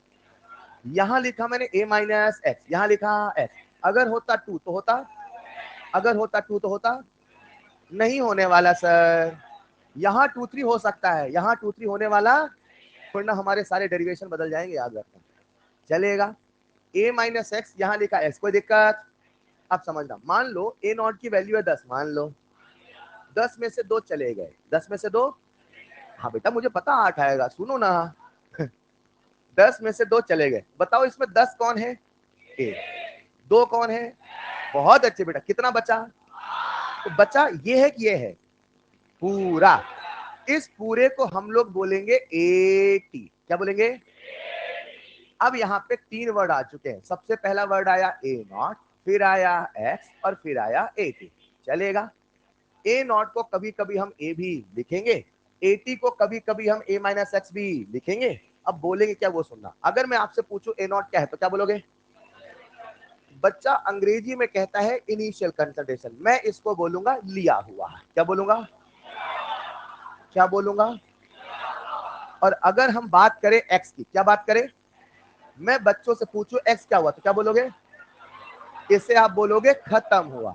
यहां लिखा मैंने a माइनस एक्स, यहां लिखा x। अगर होता 2 तो होता, अगर होता 2 तो होता, नहीं होने वाला सर, यहाँ 2 3 हो सकता है, यहाँ 2 3 होने वाला, वरना हमारे सारे डेरिवेशन बदल जाएंगे, याद रखना। चलेगा, a माइनस एक्स यहाँ लिखा x, कोई दिक्कत? अब समझना, मान लो a नॉट की वैल्यू है 10, मान लो 10 में से 2 चले गए, 10 में से 2, हाँ बेटा मुझे पता 8 आएगा, सुनो ना 10 में से 2 चले गए, बताओ इसमें 10 कौन है? a, 2 कौन है? बहुत अच्छे बेटा, कितना बचा? तो बचा ये है कि ये है पूरा, इस पूरे को हम लोग बोलेंगे 80, क्या बोलेंगे? अब यहाँ पे 3 वर्ड आ चुके हैं, सबसे पहला वर्ड आया a नॉट, फिर आया x और फिर आया 80। चलेगा, a नॉट को कभी कभी हम a भी लिखेंगे, 80 को कभी कभी हम a माइनस एक्स भी लिखेंगे। अब बोलेंगे क्या, वो सुनना, अगर मैं आपसे पूछूं a नॉट क्या है तो क्या बोलोगे? बच्चा अंग्रेजी में कहता है इनिशियल कंसंट्रेशन, मैं इसको बोलूंगा लिया हुआ। क्या बोलूंगा? क्या बोलूंगा? और अगर हम बात करें x की, क्या बात करें, मैं बच्चों से पूछूं x क्या हुआ तो क्या बोलोगे? इसे आप बोलोगे खत्म हुआ।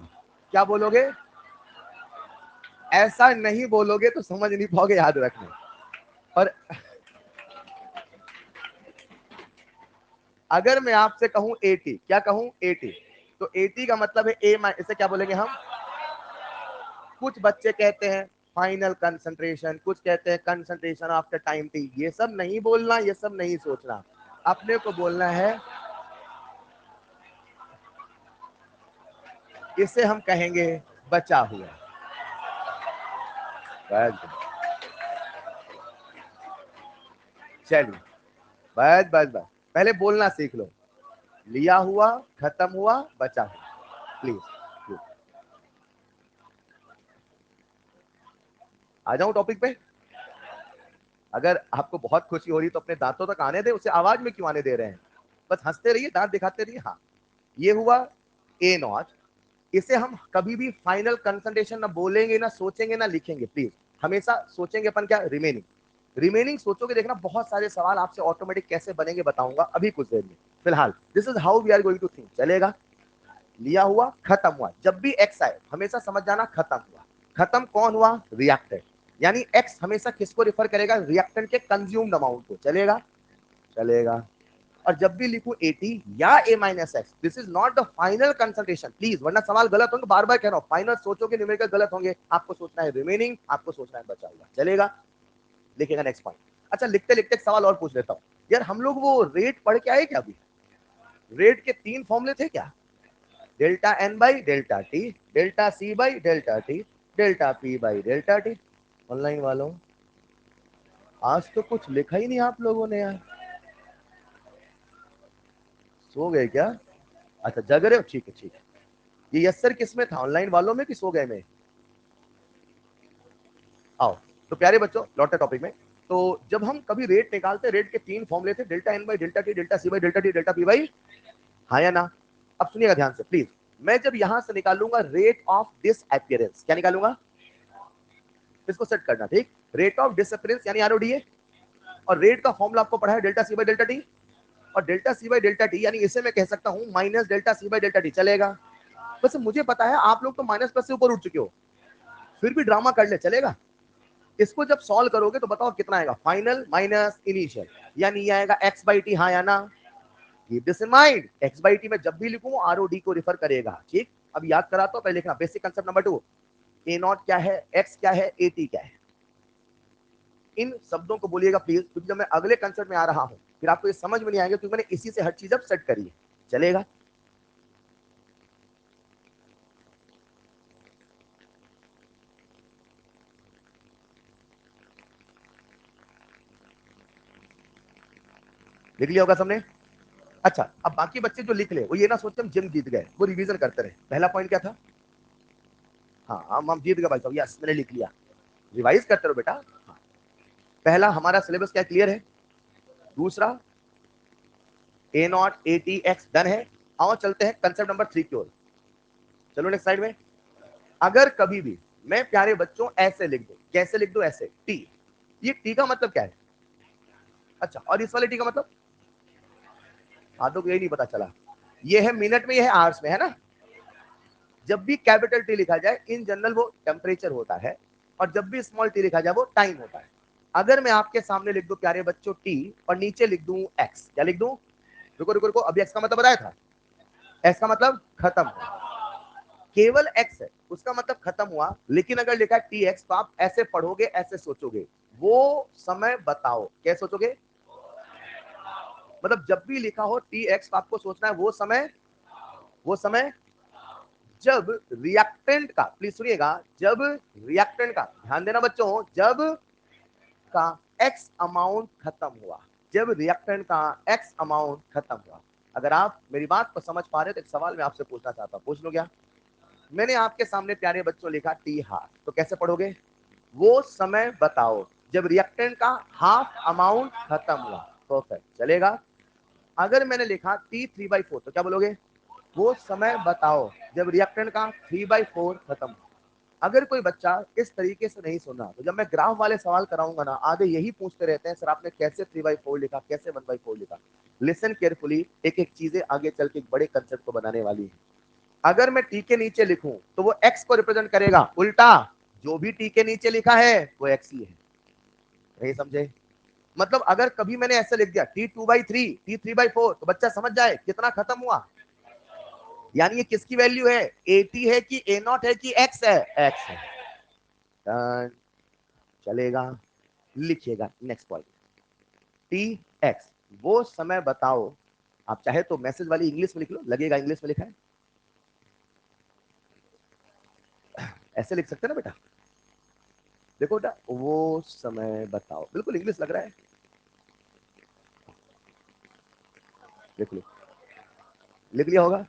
क्या बोलोगे? ऐसा नहीं बोलोगे तो समझ नहीं पाओगे, याद रखना। और अगर मैं आपसे कहूं 80, क्या कहूं 80, तो 80 का मतलब है a, इसे क्या बोलेंगे हम? कुछ बच्चे कहते हैं फाइनल कंसंट्रेशन, कुछ कहते हैं कंसंट्रेशन आफ्टर टाइम टी, ये सब नहीं बोलना, ये सब नहीं सोचना, अपने को बोलना है इसे हम कहेंगे बचा हुआ। बस चलिए, बस बस बस, पहले बोलना सीख लो, लिया हुआ, खत्म हुआ, बचा हुआ। प्लीज प्लीज आ जाऊं टॉपिक पे। अगर आपको बहुत खुशी हो रही तो अपने दांतों तक आने दे, उसे आवाज में क्यों आने दे रहे हैं? बस हंसते रहिए, दांत दिखाते रहिए। हाँ, ये हुआ ए नॉट, इसे हम कभी भी फाइनल कंसंट्रेशन ना बोलेंगे, ना सोचेंगे, ना लिखेंगे। प्लीज हमेशा सोचेंगे अपन क्या, रिमेनिंग। रिमेनिंग सोचोगे, देखना बहुत सारे सवाल आपसे ऑटोमेटिक कैसे बनेंगे बताऊंगा अभी कुछ देर में। फिलहाल this is how we are going to think. चलेगा, लिया हुआ, खत्म हुआ, जब भी एक्स आए हमेशा समझ जाना खत्म हुआ। खत्म कौन हुआ? रिएक्टेंट, यानी एक्स हमेशा किसको रिफर करेगा? रिएक्टेंट के कंज्यूम्ड अमाउंट को। चलेगा, चलेगा। और जब भी लिखूं 80 या a minus x, this is not the final concentration please, वरना सवाल गलत होंगे, बार बार कह रहा हूं, फाइनल सोचोगे न्यूमेरिकल गलत होंगे। आपको सोचना है रिमेनिंग, आपको सोचना है बचा हुआ। चलेगा, लिखेगा नेक्स्ट पॉइंट। अच्छा, लिखते लिखते एक सवाल और पूछ लेता हूं, यार हम लोग वो रेट पढ़ के आए क्या? अभी रेट के 3 फॉर्मूले थे क्या? Delta N by delta T, delta C by delta T, delta P by delta T. Online वालों, आज तो कुछ लिखा ही नहीं आप लोगों ने यार, सो गए क्या? अच्छा जग रहे हो, ठीक है ठीक है। ये यस सर किस में था, ऑनलाइन वालों में कि सो गए में? आओ, तो प्यारे बच्चों लौटते टॉपिक में। तो जब हम कभी रेट निकालते, रेट के 3 फॉर्मूले थे, delta N by delta T, delta C by delta T, delta P by, हाँ या ना? अब सुनिएगा ध्यान से प्लीज, मैं जब यहां से निकालूंगा रेट ऑफ डिसअपियरेंस, क्या निकालूंगा? इसको सेट करना, ठीक। रेट ऑफ डिसअपियरेंस यानी आरओडीए, और रेट का फॉर्मूला आपको पढ़ा है delta C by delta T, और delta C by delta T यानी इसे मैं कह सकता हूं minus delta C by delta T. चलेगा, बस मुझे पता है आप लोग तो माइनस प्लस से ऊपर उठ चुके हो, फिर भी ड्रामा कर ले, चलेगा। इसको जब सॉल्व करोगे तो बताओ कितना आएगा, फाइनल माइनस इनिशियल, यानी ये आएगा एक्स बाई टी, हाँ या ना? Keep this in mind, x by T में जब भी लिखूं आरओडी को रिफर करेगा, ठीक। अब याद करा तो पहले लिखना basic concept number 2, A not क्या है, एक्स क्या है, ए टी क्या है। इन शब्दों को बोलिएगा प्लीज, क्योंकि जब मैं अगले कंसेप्ट में आ रहा हूं फिर आपको ये समझ में नहीं आएगा, क्योंकि मैंने इसी से हर चीज अब सेट करी है। चलेगा, लिख लिया होगा सबने? अच्छा, अब बाकी बच्चे जो लिख ले वो ये ना सोचे हम जिम जीत गए, वो रिवीजन करते रहे। पहला पॉइंट क्या था? हाँ हम जीत गए भाई साहब, यस मैंने लिख लिया। रिवाइज करते रहो बेटा। हाँ, पहला हमारा सिलेबस क्या क्लियर है? दूसरा A not A T X done है। आओ चलते हैं कंसेप्ट नंबर 3 की ओर। चलो नेक्स्ट स्लाइड में। अगर कभी भी मैं प्यारे बच्चों ऐसे लिख दूं, कैसे लिख दूं? ऐसे टी, ये टी का मतलब क्या है? अच्छा, और इस वाले टी का मतलब? आधों को यही नहीं पता चला, ये है मिनट में, ये है आवर्स में, है ना? जब भी कैपिटल टी लिखा जाए इन जनरल वो टेम्परेचर होता है, और जब भी स्मॉल टी लिखा जाए वो टाइम होता है। अगर मैं आपके सामने लिख दूं प्यारे बच्चों टी और नीचे लिख दूं एक्स, क्या लिख दूं? रुको रुको रुको, अभी एक्स का मतलब बताया था, एक्स का मतलब खत्म, केवल एक्स है उसका मतलब खत्म हुआ। लेकिन अगर लिखा है टी एक्स तो आप ऐसे पढ़ोगे, ऐसे सोचोगे, वो समय बताओ। क्या सोचोगे? मतलब जब भी लिखा हो टी एक्स तो आपको सोचना है वो समय, वो समय जब रिएक्टेंट का, प्लीज सुनिएगा, जब रिएक्टेंट का, ध्यान देना बच्चों, जब का एक्स अमाउंट खत्म हुआ, जब रिएक्टेंट का एक्स अमाउंट खत्म हुआ। अगर आप मेरी बात को समझ पा रहे हो तो एक सवाल मैं आपसे पूछना चाहता हूं, पूछ लो क्या? मैंने आपके सामने प्यारे बच्चों लिखा टी हाफ, तो कैसे पढ़ोगे? वो समय बताओ जब रिएक्टेंट का हाफ अमाउंट खत्म हुआ। परफेक्ट, चलेगा। अगर मैंने लिखा टी 3/4 तो क्या बोलोगे? वो समय बताओ जब रिएक्टेंट का 3/4 खत्म हुआ। अगर कोई बच्चा इस तरीके से नहीं सुना तो जब मैं ग्राफ वाले सवाल कराऊंगा ना, आधे यही पूछते रहते हैं, सर आपने कैसे 3/4 लिखा, कैसे 1/4 लिखा। लिसन केयरफुली, एक एक चीजें आगे चल के एक बड़े कंसेप्ट को बनाने वाली है। अगर मैं टी के नीचे लिखूं तो वो एक्स को रिप्रेजेंट करेगा, उल्टा जो भी टी के नीचे लिखा है वो एक्स ही है। नहीं समझे? मतलब अगर कभी मैंने ऐसे लिख दिया T2/3, T3/4 तो बच्चा समझ जाए कितना खत्म हुआ। यानी ये किसकी वैल्यू है? AT है कि A0 है कि X है? X है। डन, चलेगा। लिखिएगा नेक्स्ट पॉइंट, TX वो समय बताओ। आप चाहे तो मैसेज वाली इंग्लिश में लिख लो, लगेगा इंग्लिश में लिखा है, ऐसे लिख सकते ना बेटा। देखो बेटा, वो समय बताओ, बिल्कुल इंग्लिश लग रहा है, देख लो, लिख लिया होगा।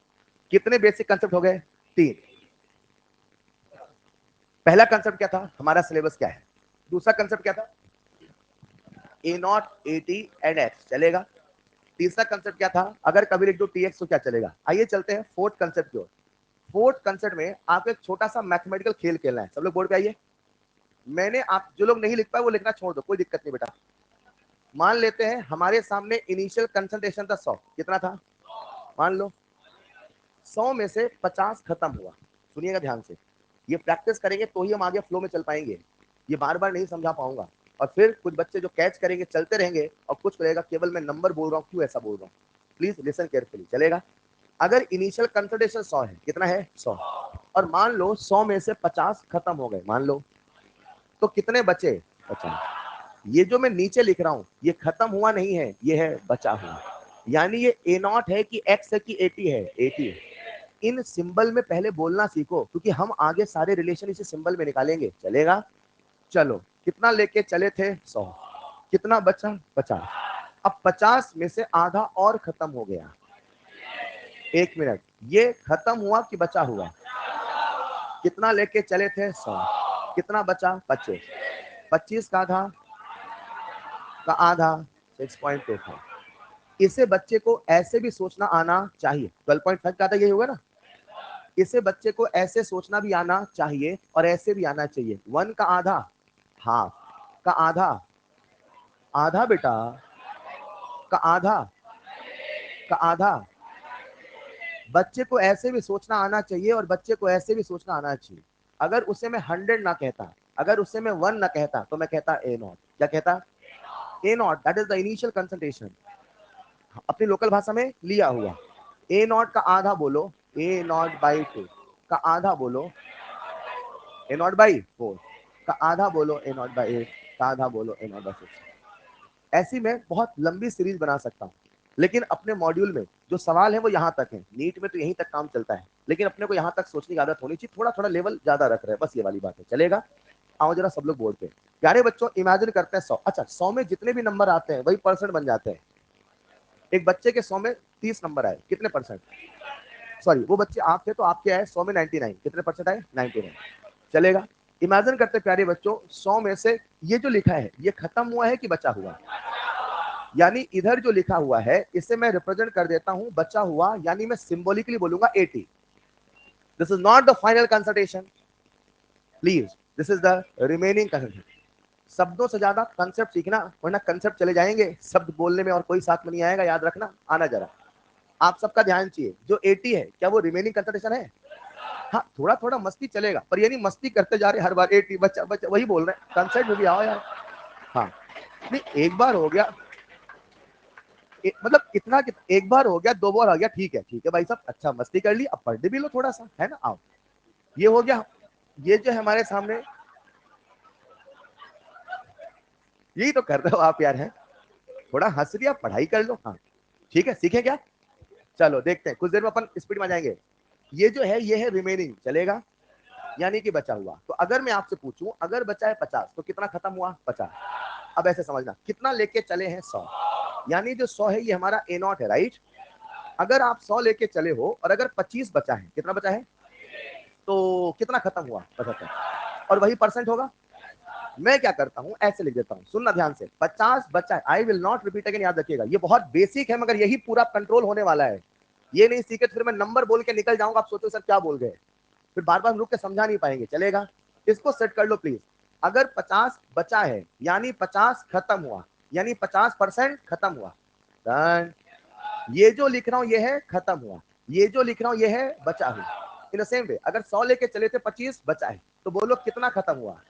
कितने बेसिक कंसेप्ट हो गए? 3। पहला कंसेप्ट क्या था? हमारा सिलेबस क्या है। दूसरा कंसेप्ट क्या था? A0, AT एंड X, चलेगा। तीसरा कंसेप्ट क्या था? अगर कभी लिख दो TX तो क्या चलेगा। आइए चलते हैं फोर्थ कंसेप्ट की ओर। फोर्थ कंसेप्ट में आपको एक छोटा सा मैथमेटिकल खेल खेलना है। सब लोग बोर्ड पे आइए। मैंने, आप जो लोग नहीं लिख पाए वो लिखना छोड़ दो, कोई दिक्कत नहीं बेटा। मान लेते हैं हमारे सामने इनिशियल कंसंट्रेशन था 100, कितना था? मान लो 100 में से 50 खत्म हुआ। सुनिएगा ध्यान से, ये प्रैक्टिस करेंगे तो ही हम आगे फ्लो में चल पाएंगे। ये बार बार नहीं समझा पाऊंगा, और फिर कुछ बच्चे जो कैच करेंगे चलते रहेंगे, और कुछ करेगा केवल मैं नंबर बोल रहा हूँ, क्यों ऐसा बोल रहा हूँ। प्लीज लिसन केयरफुली, चलेगा। अगर इनिशियल कंसंट्रेशन 100 है, कितना है? 100, और मान लो 100 में से 50 खत्म हो गए, मान लो, तो कितने बचे? 50। ये जो मैं नीचे लिख रहा हूं ये खत्म हुआ नहीं है, ये है बचा हुआ। यानी ये A0 है कि X है कि AT है? AT है। इन सिंबल में पहले बोलना सीखो, क्योंकि हम आगे सारे रिलेशन इसी सिंबल में निकालेंगे, चलेगा। चलो, कितना लेके चले थे? 100, कितना बचा? 50। अब 50 में से आधा और खत्म हो गया। एक मिनट, ये खत्म हुआ कि बचा हुआ? कितना लेके चले थे? 100, कितना बचा? 25। 25 का आधा 6.25। इसे बच्चे को ऐसे भी सोचना आना चाहिए, 12.5 का आधा यही होगा ना। इसे बच्चे को ऐसे सोचना भी आना चाहिए और ऐसे भी आना चाहिए। 1 का आधा, हाफ का आधा, आधा बेटा का आधा, का आधा। बच्चे को ऐसे भी सोचना आना चाहिए और बच्चे को ऐसे भी सोचना आना चाहिए। अगर उसे मैं 100 ना कहता, अगर उसे मैं 1 ना कहता, तो मैं कहता A0। क्या कहता? A0, that is the initial concentration, अपनी लोकल भाषा में लिया हुआ। A0 का आधा बोलो A0/2, का आधा बोलो A0/4, का आधा बोलो A0/8, का आधा बोलो A0/6। ऐसी मैं बहुत लंबी सीरीज बना सकता हूँ, लेकिन अपने मॉड्यूल में जो सवाल है वो यहाँ तक है। नीट में तो यहीं तक काम चलता है, लेकिन अपने को यहाँ तक सोचने की आदत होनी चाहिए। थोड़ा थोड़ा लेवल ज्यादा रख रहे हैं, बस ये वाली बात है, चलेगा। आओ जरा सब लोग बोर्ड पे। प्यारे बच्चों, इमेजिन करते हैं 100, अच्छा 100 में जितने भी नंबर आते हैं वही परसेंट बन जाते हैं। एक बच्चे के 100 में 30 नंबर आए, कितने परसेंट? सॉरी, वो बच्चे आप थे तो आपके आए 100 में 99, कितने परसेंट आए? 99। चलेगा। इमेजिन करते प्यारे बच्चों, 100 में से ये जो लिखा है ये खत्म हुआ है कि बचा हुआ? यानी इधर जो लिखा हुआ है इसे मैं रिप्रेजेंट कर देता हूं बचा हुआ, यानी मैं सिंबॉलिकली बोलूंगा 80। This is not the final consultation, please, this is the remaining consultation. शब्दों से ज्यादा कंसेप्ट सीखना, वरना कंसेप्ट चले जाएंगे, शब्द बोलने में और कोई साथ में नहीं आएगा, याद रखना। आना जरा, आप सबका ध्यान चाहिए, जो 80 है क्या वो रिमेनिंग कंसल्टेशन है? हाँ थोड़ा थोड़ा मस्ती चलेगा, पर ये नहीं मस्ती करते जा रहे हर बार 80 बच्चा बच्चा वही बोल रहे हैं, कंसर्ट में भी आओ यार। हाँ नहीं एक बार हो गया, मतलब इतना एक बार हो गया, दो बार हो गया, ठीक है भाई साहब, अच्छा मस्ती कर ली, अब पढ़ने भी लो थोड़ा सा, है ना। आओ ये हो गया, ये जो है हमारे सामने, यही तो कर रहे हो आप यार, है थोड़ा हंस लिया, पढ़ाई कर लो। हाँ ठीक है, सीखे क्या? चलो देखते हैं, कुछ देर में अपन स्पीड में आ जाएंगे। ये जो है ये है रिमेनिंग, चलेगा, यानी कि बचा हुआ। तो अगर मैं आपसे पूछूं, अगर बचा है 50 तो कितना खत्म हुआ? 50। अब ऐसे समझना, कितना लेके चले हैं? 100, यानी जो 100 है ये हमारा ए नॉट है, राइट। अगर आप 100 लेके चले हो और अगर 25 बचा है, कितना बचा है तो कितना खत्म हुआ? 75, और वही परसेंट होगा। मैं क्या करता हूं, ऐसे लिख देता हूं, सुनना ध्यान से, 50 बचा है, I will not repeat again, याद रखिएगा ये बहुत बेसिक है, मगर यही पूरा कंट्रोल होने वाला है। ये नहीं सीखे फिर मैं नंबर बोल के निकल जाऊंगा, आप सोचो सर क्या बोल गए, फिर बार बार रुक के समझा नहीं पाएंगे, चलेगा। इसको सेट कर लो प्लीज। अगर 50 बचा है यानी 50 खत्म हुआ, यानी 50% खत्म हुआ। डन। ये जो लिख रहा हूं ये है खत्म हुआ, ये जो लिख रहा हूं ये है बचा हुआ। इन द सेम वे, अगर 100 लेके चले थे, 25 बचा है, तो बोलो कितना खत्म हुआ?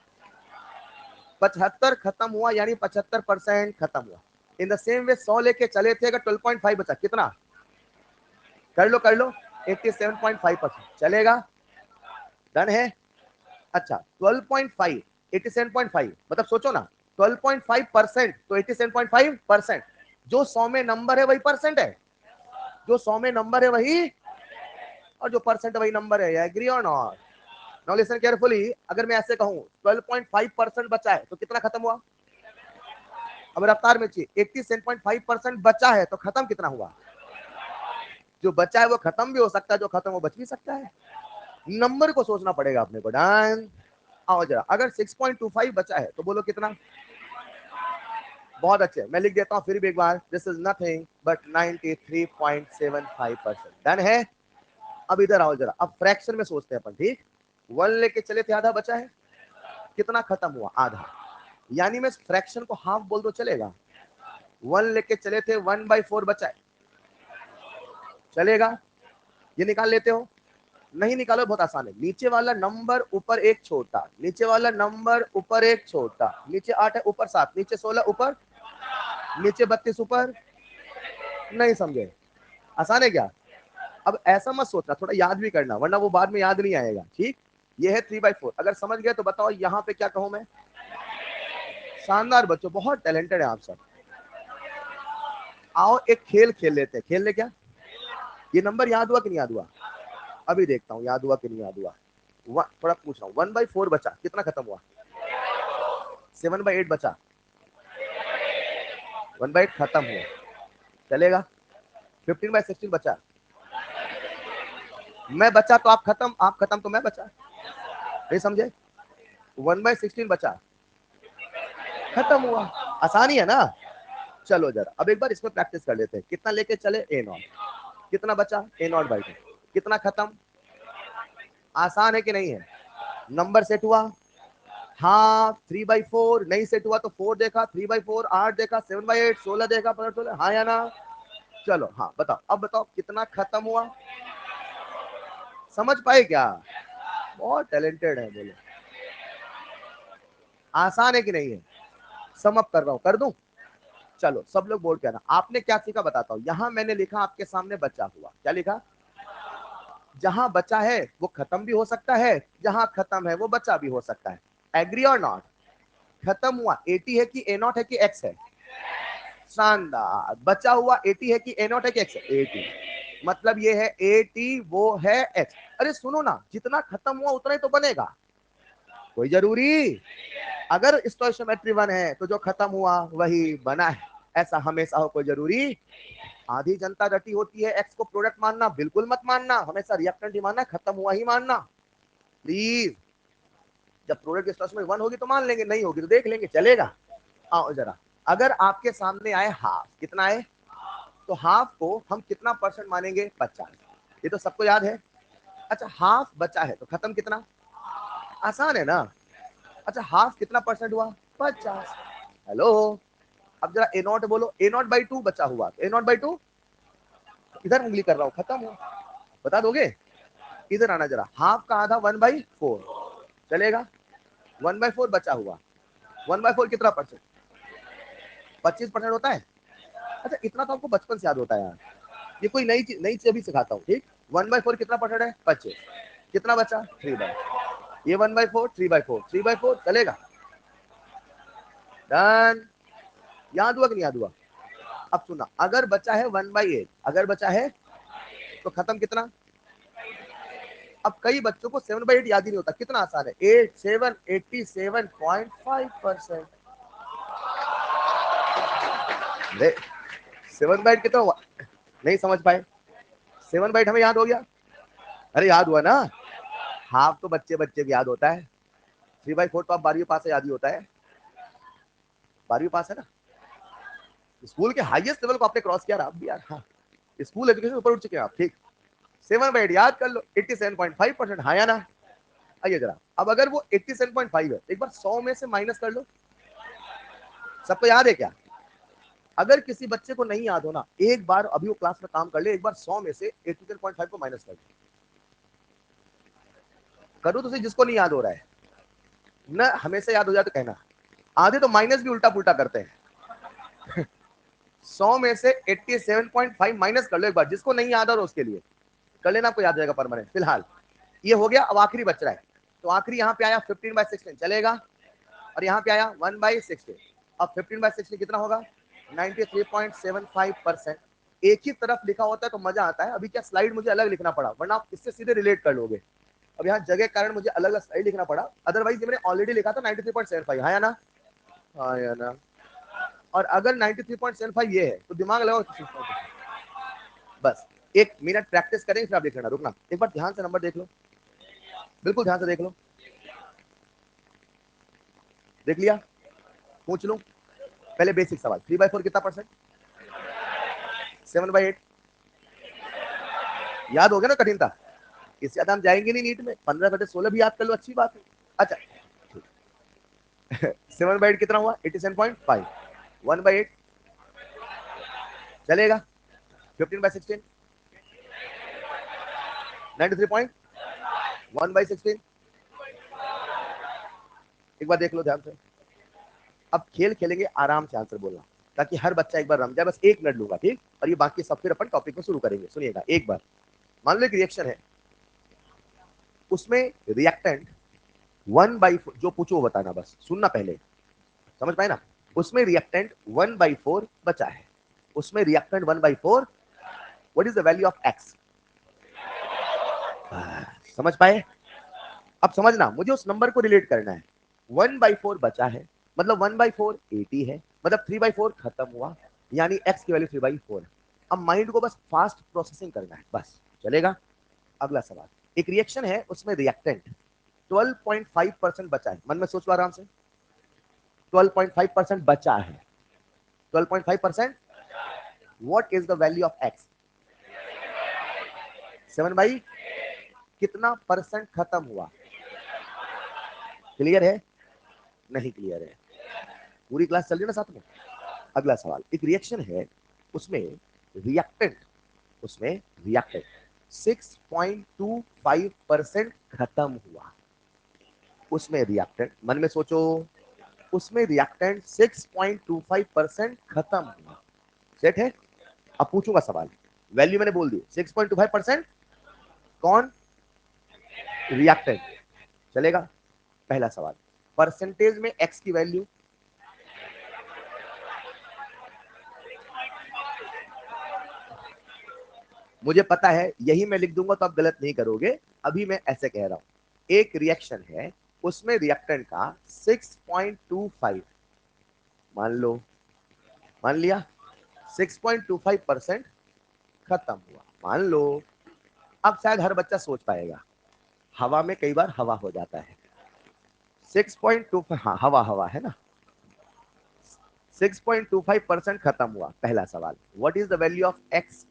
75 खत्म हुआ, यानी 75% खत्म हुआ। इन द सेम वे 100 लेके चले थे, अगर 12.5 बचा, कितना? कर लो 87.5%, चलेगा। डन है। अच्छा 12.5, 87.5, मतलब सोचो ना, 12.5% तो 87.5%, जो 100 में नंबर है वही परसेंट है, जो 100 में नंबर है वही, और जो परसेंट है वही नंबर है। एग्री और नॉट? नाउ लिसन केयरफुली, अगर मैं ऐसे कहूं 12.5% बचा है तो कितना खत्म हुआ? अब रफ्तार में चाहिए, 87.5% बचा है तो खत्म कितना हुआ? जो बचा है वो खत्म भी हो सकता है, जो खत्म वो बच भी सकता है। नंबर को सोचना पड़ेगा अपने को। डन। आओ जरा, अगर 6.25 बचा है तो बोलो कितना? बहुत अच्छे, मैं लिख देता हूं फिर भी एक बार, this is nothing but 93.75%। Done है। अब इधर आओ जरा, अब फ्रैक्शन में सोचते हैं अपन, ठीक। 1 लेके चले थे, आधा बचा है, कितना खत्म हुआ? आधा, यानी मैं फ्रैक्शन को हाफ बोल दो, चलेगा। 1 लेके चले थे, 1/4 बचा है, चलेगा। ये निकाल लेते हो? नहीं निकालो, बहुत आसान है, नीचे वाला नंबर ऊपर एक छोटा, नीचे वाला नंबर ऊपर एक छोटा, नीचे 8 है ऊपर 7, नीचे 16 ऊपर, नीचे 32 ऊपर। नहीं समझे? आसान है क्या? अब ऐसा मत सोचना, थोड़ा याद भी करना, वरना वो बाद में याद नहीं आएगा, ठीक। ये है 3/4, अगर समझ गए तो बताओ यहाँ पे क्या कहूं मैं? शानदार बच्चों, बहुत टैलेंटेड है आप सब। आओ एक खेल खेल लेते हैं, खेल ले क्या? ये नंबर याद हुआ कि नहीं याद हुआ? अभी देखता हूँ याद हुआ कि नहीं याद हुआ। थोड़ा पूछ रहा हूँ, 1/4 बचा, कितना खत्म हुआ? 7/8 बचा, 1/8 खत्म हुआ, चलेगा। 15/16 बचा, मैं बचा तो आप खत्म, आप खत्म तो मैं बचा, नहीं समझे? 1/16 बचा, खत्म हुआ। आसानी है ना? चलो जरा अब एक बार इसमें प्रैक्टिस कर लेते हैं। कितना लेके चले? ए नॉट, कितना बचा? A0/2, कितना खत्म? आसान है कि नहीं है? नंबर सेट हुआ, हाँ 3/4, नहीं सेट हुआ तो 4 देखा, 3/4, 8 देखा, 7/8, 16 देखा, 15, हाँ या ना? चलो हाँ बताओ, अब बताओ कितना खत्म हुआ? समझ पाए क्या? बहुत टैलेंटेड है, बोलो। आसान है कि नहीं है? सम अप कर रहा हूं, कर दूं? चलो सब लोग बोल के ना, आपने क्या सीखा बताता हूं। यहां मैंने लिखा आपके सामने बचा हुआ, क्या लिखा? जहां बचा है वो खत्म भी हो सकता है, जहां खत्म है वो बचा भी हो सकता है। एग्री और नॉट? खत्म हुआ 80 है कि ए नॉट है कि एक्स है? शानदार। बचा हुआ 80 है कि ए नॉट है कि एक्स है? 80, मतलब ये है 80, वो है एक्स। अरे सुनो ना, जितना खत्म हुआ उतना ही तो बनेगा, कोई जरूरी? अगर स्टोइशियोमेट्री 1 है तो जो खत्म हुआ वही बना है, ऐसा हमेशा हो, कोई जरूरी? आधी जनता डटी होती है एक्स को प्रोडक्ट मानना, बिल्कुल मत मानना, हमेशा रिएक्टेंट ही मानना, खत्म हुआ ही मानना प्लीज। जब प्रोडक्ट स्टोइशियोमेट्री 1 होगी तो मान लेंगे, नहीं होगी तो देख लेंगे, चलेगा। आओ जरा, अगर आपके सामने आए हाफ, कितना आए? तो हाफ को हम कितना परसेंट मानेंगे? 50, ये तो सबको याद है। अच्छा हाफ बचा है तो खत्म कितना? आसान है ना? अच्छा हाफ कितना परसेंट हुआ? 50। हेलो, अब जरा ए नॉट बोलो, A0/2 बचा हुआ, A0/2 इधर उंगली कर रहा हूं, खत्म हुआ, बता दोगे? इधर आना जरा, हाफ का आधा 1/4 चलेगा, 1/4 बचा हुआ, 1/4 कितना परसेंट, 25% होता है। अच्छा इतना तो आपको बचपन से याद होता है यार, ये कोई नई चीज अभी सिखाता हूँ, ठीक। 1/4 कितना परसेंट है, 25, कितना बचा 3/4, ये 1/4 3/4 3/4 चलेगा, डन। याद हुआ कि नहीं याद हुआ। अब सुना, अगर बचा है 1/8, अगर बचा है तो खत्म कितना। अब कई बच्चों को 7/8 याद ही नहीं होता, कितना आसान है, 8 7 87.5%। 7/8 कितना हुआ, नहीं समझ पाए, 7/8 हमें याद हो गया, अरे याद हुआ ना, हाफ तो बच्चे बच्चे को याद होता है, 3/4 तो आप 12वीं पास से याद ही होता है, 12वीं पास है ना, स्कूल के हाईएस्ट लेवल को आपने क्रॉस किया आप भी यार, हाँ स्कूल एजुकेशन ऊपर उठ चुके हैं आप, ठीक। 7/8 याद कर लो, 87.5%, हाँ या ना। आइए जरा, अब अगर वो 87.5 है, एक बार 100 में से माइनस कर लो, सबको याद है क्या। अगर किसी बच्चे को नहीं याद हो ना, एक बार अभी वो क्लास में काम कर ले, एक बार 100 में से 87.5 को माइनस कर दो, करो तो सही, जिसको नहीं याद हो रहा है ना, हमेशा याद हो जाए तो कहना, आधे तो माइनस भी उल्टा पुल्टा करते हैं। 100 में से 87.5 माइनस कर लो एक बार, जिसको नहीं याद हो उसके लिए कर लेना, आपको याद जाएगा परमानेंट। फिलहाल ये हो गया, अब आखिरी बच रहा है, तो आखिरी यहाँ पे आया 15/16 चलेगा, और यहाँ पे आया 1/16, अब 15/16 कितना होगा, 93.75%। एक ही तरफ लिखा होता है तो मजा आता है, अभी क्या स्लाइड मुझे अलग लिखना पड़ा, वरना आप इससे सीधे रिलेट कर लोगे, अब यहाँ जगह कारण मुझे अलग अलग स्लाइड लिखना पड़ा, अदरवाइज मैंने ऑलरेडी लिखा था 93.75, हाँ या ना, हाँ या ना। और अगर 93.75 ये है तो दिमाग लगाओ, बस 1 मिनट प्रैक्टिस करेंगे, फिर आप देख लेना, रुकना एक बार ध्यान से नंबर देख लो, बिल्कुल ध्यान से देख लो, देख लिया, पूछ लो पहले बेसिक सवाल, 3/4 कितना परसेंट, 7/8 याद हो गया ना, कठिन था, इससे ज्यादा हम जाएंगे नहीं नीट में, 15/16 भी याद कर लो, अच्छी बात है। अच्छा 7/8 कितना हुआ, 87.5, 1/8 चलेगा, 15/16 93.1/16, एक बार देख लो ध्यान से। अब खेल खेलेंगे, आराम से आंसर बोलना, ताकि हर बच्चा एक बार रम जाए, बस 1 मिनट लूंगा, ठीक, और ये बाकी सब फिर अपन टॉपिक में शुरू करेंगे। सुनिएगा एक बार, मान लो एक रिएक्शन है, उसमें रिएक्टेंट 1/4, जो पूछो वो बताना, बस सुनना पहले, समझ पाए ना, उसमें रिएक्टेंट 1/4 बचा है, उसमें reactant 1/4, what is the value of x, समझ पाए। अब समझना, मुझे उस नंबर को रिलेट करना है, 1/4 बचा है, मतलब 1/4 80 है, मतलब 3/4 खत्म हुआ, यानी x की वैल्यू 3/4 है। अब माइंड को बस फास्ट प्रोसेसिंग करना है, बस चलेगा। अगला सवाल, एक रिएक्शन है, उसमें रिएक्टेंट 12.5% बचा है, मन में सोच लो आराम से, 12.5% बचा है, 12.5%, what is the value of x, 7/, कितना परसेंट खत्म हुआ, क्लियर है, नहीं क्लियर है, पूरी क्लास चल रही है ना साथ में। अगला सवाल, एक रिएक्शन है, उसमें रिएक्टेंट, उसमें रिएक्टेंट 6.25% खत्म हुआ, उसमें रिएक्टेंट, मन में सोचो, उसमें रिएक्टेंट 6.25% खत्म हुआ, सेट है। अब पूछूंगा सवाल, वैल्यू मैंने बोल दी 6.25%, कौन, रिएक्टेंट, चलेगा। पहला सवाल, परसेंटेज में एक्स की वैल्यू, मुझे पता है यही मैं लिख दूंगा तो आप गलत नहीं करोगे, अभी मैं ऐसे कह रहा हूं, एक रिएक्शन है, उसमें रिएक्टेंट का 6.25, मान लो, मान लिया 6.25% खत्म हुआ, मान लो। अब शायद हर बच्चा सोच पाएगा, हवा में कई बार हवा हो जाता है, 6.25, हाँ हवा हवा है ना, 6.25% खत्म हुआ। पहला सवाल, what is the value of x,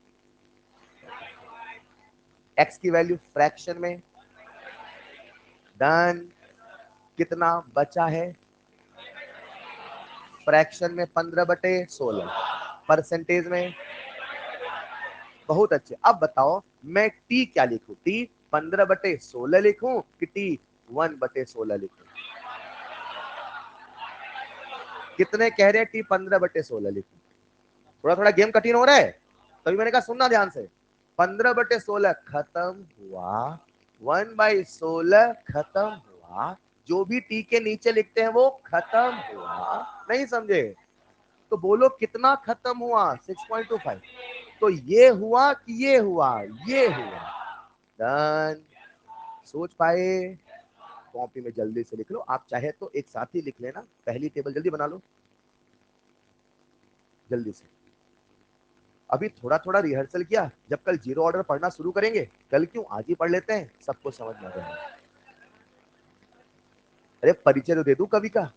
x की वैल्यू फ्रैक्शन में, डन, कितना बचा है, फ्रैक्शन में 15/16, परसेंटेज में, बहुत अच्छे। अब बताओ मैं टी क्या लिखूं, टी 15/16 लिखूं कि टी 1/16 लिखूं? कितने कह रहे हैं टी 15/16 लिखूं? थोड़ा थोड़ा गेम कठिन हो रहा है, तभी मैंने कहा सुनना ध्यान से। 15/16 खत्म हुआ, 1/16 खत्म हुआ, जो भी टी के नीचे लिखते हैं वो खत्म हुआ। नहीं समझे? तो बोलो कितना खत्म हुआ? 6.25। तो ये हुआ कि ये हुआ? ये हुआ। डन। सोच पाए? कॉपी में जल्दी से लिख लो। आप चाहे तो एक साथ ही लिख लेना, पहली टेबल जल्दी बना लो जल्दी से। अभी थोड़ा थोड़ा रिहर्सल किया, जब कल जीरो ऑर्डर पढ़ना शुरू करेंगे, कल क्यों आज ही पढ़ लेते हैं, सबको समझ में आ जाएगा। अरे परिचय तो दे दूं कवि का।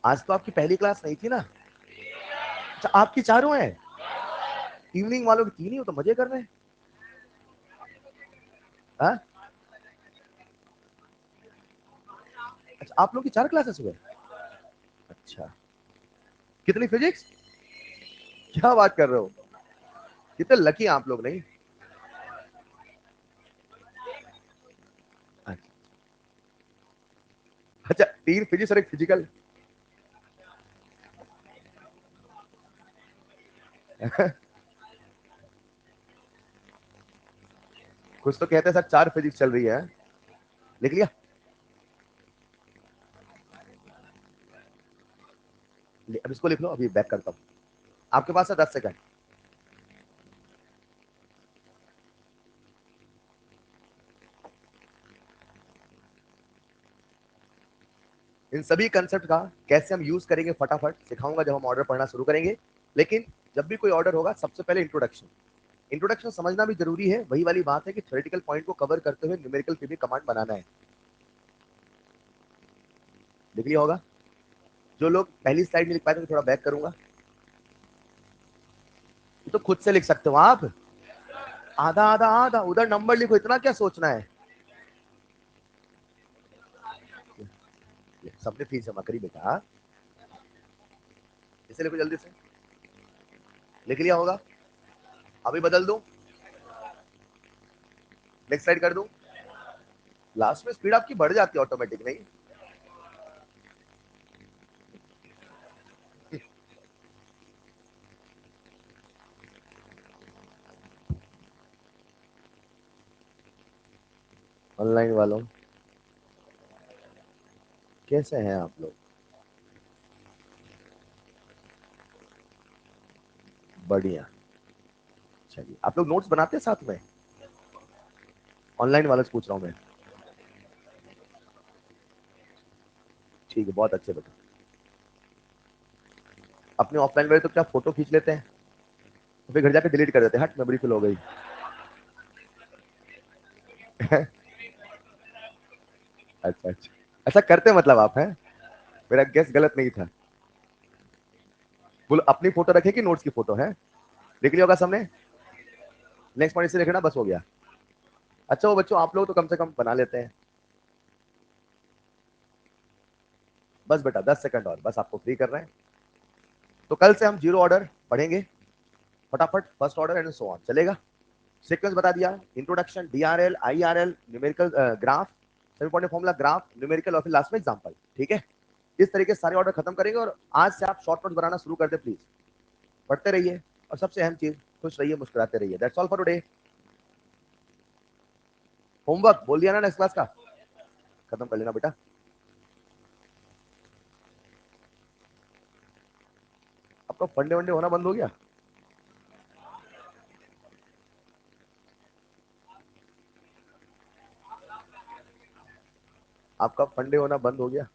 आज तो आपकी पहली क्लास नहीं थी ना? अच्छा, आपकी चारों हैं? इवनिंग वालों की तीन ही हो तो मजे कर रहे हैं। हाँ? अच्छा, आप लोग की 4 क्लासेस हुए? अच्छा, कितनी फिजिक्स? क्या बात कर रहे हो, कितने लकी आप लोग। नहीं? अच्छा, 3 फिजिक्स और 1 फिजिकल। कुछ तो कहते हैं सर 4 फिजिक्स चल रही है। लिख लिया? अब इसको लिख लो, अभी बैक करता हूं। आपके पास है 10 सेकंड। इन सभी कंसेप्ट का कैसे हम यूज करेंगे फटाफट सिखाऊंगा जब हम ऑर्डर पढ़ना शुरू करेंगे। लेकिन जब भी कोई ऑर्डर होगा, सबसे पहले इंट्रोडक्शन। इंट्रोडक्शन समझना भी जरूरी है। वही वाली बात है कि थ्योरेटिकल पॉइंट को कवर करते हुए न्यूमेरिकल पे भी कमांड बनाना है। लिख लिया होगा? जो लोग पहली स्लाइड में लिख पाए थे, थोड़ा बैक करूंगा। तो खुद से लिख सकते हो आप। आधा आधा आधा उधर नंबर लिखो, इतना क्या सोचना है। सबने फीस जमा करी बेटा, इसे लिखो जल्दी से। लिख लिया होगा? अभी बदल दूं? नेक्स्ट स्लाइड कर दूं? लास्ट में स्पीड आपकी बढ़ जाती है ऑटोमेटिक। नहीं? ऑनलाइन वालों कैसे हैं आप लोग? बढ़िया। चलिए, आप लोग नोट्स बनाते हैं साथ में? ऑनलाइन वालों से पूछ रहा हूं मैं। ठीक है, बहुत अच्छे बेटा। अपने ऑफलाइन वाले तो क्या फोटो खींच लेते हैं, तो फिर घर जाके डिलीट कर देते हैं, हट मेमोरी फुल हो गई। अच्छा अच्छा, ऐसा करते मतलब आप हैं? मेरा गेस गलत नहीं था। बोलो अपनी फोटो रखे कि नोट्स की फोटो है? लिख लिया होगा सबने? नेक्स्ट पॉइंट से लिखना, बस हो गया। अच्छा वो बच्चों, आप लोग तो कम से कम बना लेते हैं। बस बेटा 10 सेकंड और, बस आपको फ्री कर रहे हैं। तो कल से हम जीरो ऑर्डर पढ़ेंगे फटाफट, first order and so on. चलेगा? सीक्वेंस बता दिया, introduction, DRL, IRL, numerical graph, semi important formula, graph, numerical और फिर लास्ट में एग्जांपल। ठीक है? इस तरीके से सारे ऑर्डर खत्म करेंगे और आज से आप शॉर्ट नोट बनाना शुरू कर दे प्लीज। पढ़ते रहिए और सबसे अहम चीज, खुश रहिए, मुस्कुराते रहिए। That's all for today. Homework बोल दिया ना नेक्स्ट क्लास का, खत्म कर लेना बेटा। आपका फंडे वंडे होना बंद हो गया? आपका फंडे होना बंद हो गया?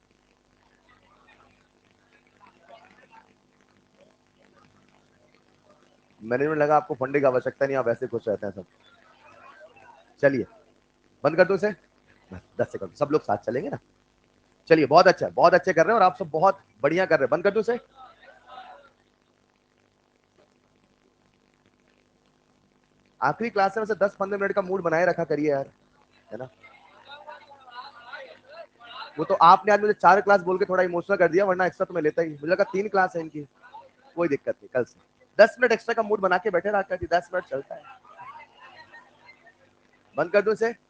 मैनेजमेंट लगा आपको फंडे की आवश्यकता नहीं, आप ऐसे खुश रहते हैं सब। चलिए बंद कर दो इसे। 10 सेकंड, सब लोग साथ चलेंगे ना? चलिए, बहुत अच्छा, बहुत अच्छे कर रहे हैं और आप सब बहुत बढ़िया कर रहे हैं। बंद कर दो इसे। आखिरी क्लास में से 10-15 मिनट का मूड बनाए रखा करिए यार, है ना? वो तो आपने आज मुझे 4 क्लास बोल के थोड़ा इमोशनल कर दिया, वरना एक्स्ट्रा तो मैं लेता ही। मुझे लगा 3 क्लास है इनकी। कोई दिक्कत नहीं, कल से 10 मिनट एक्स्ट्रा का मूड बना के बैठे रहा करती, 10 मिनट चलता है। बंद कर दूं इसे?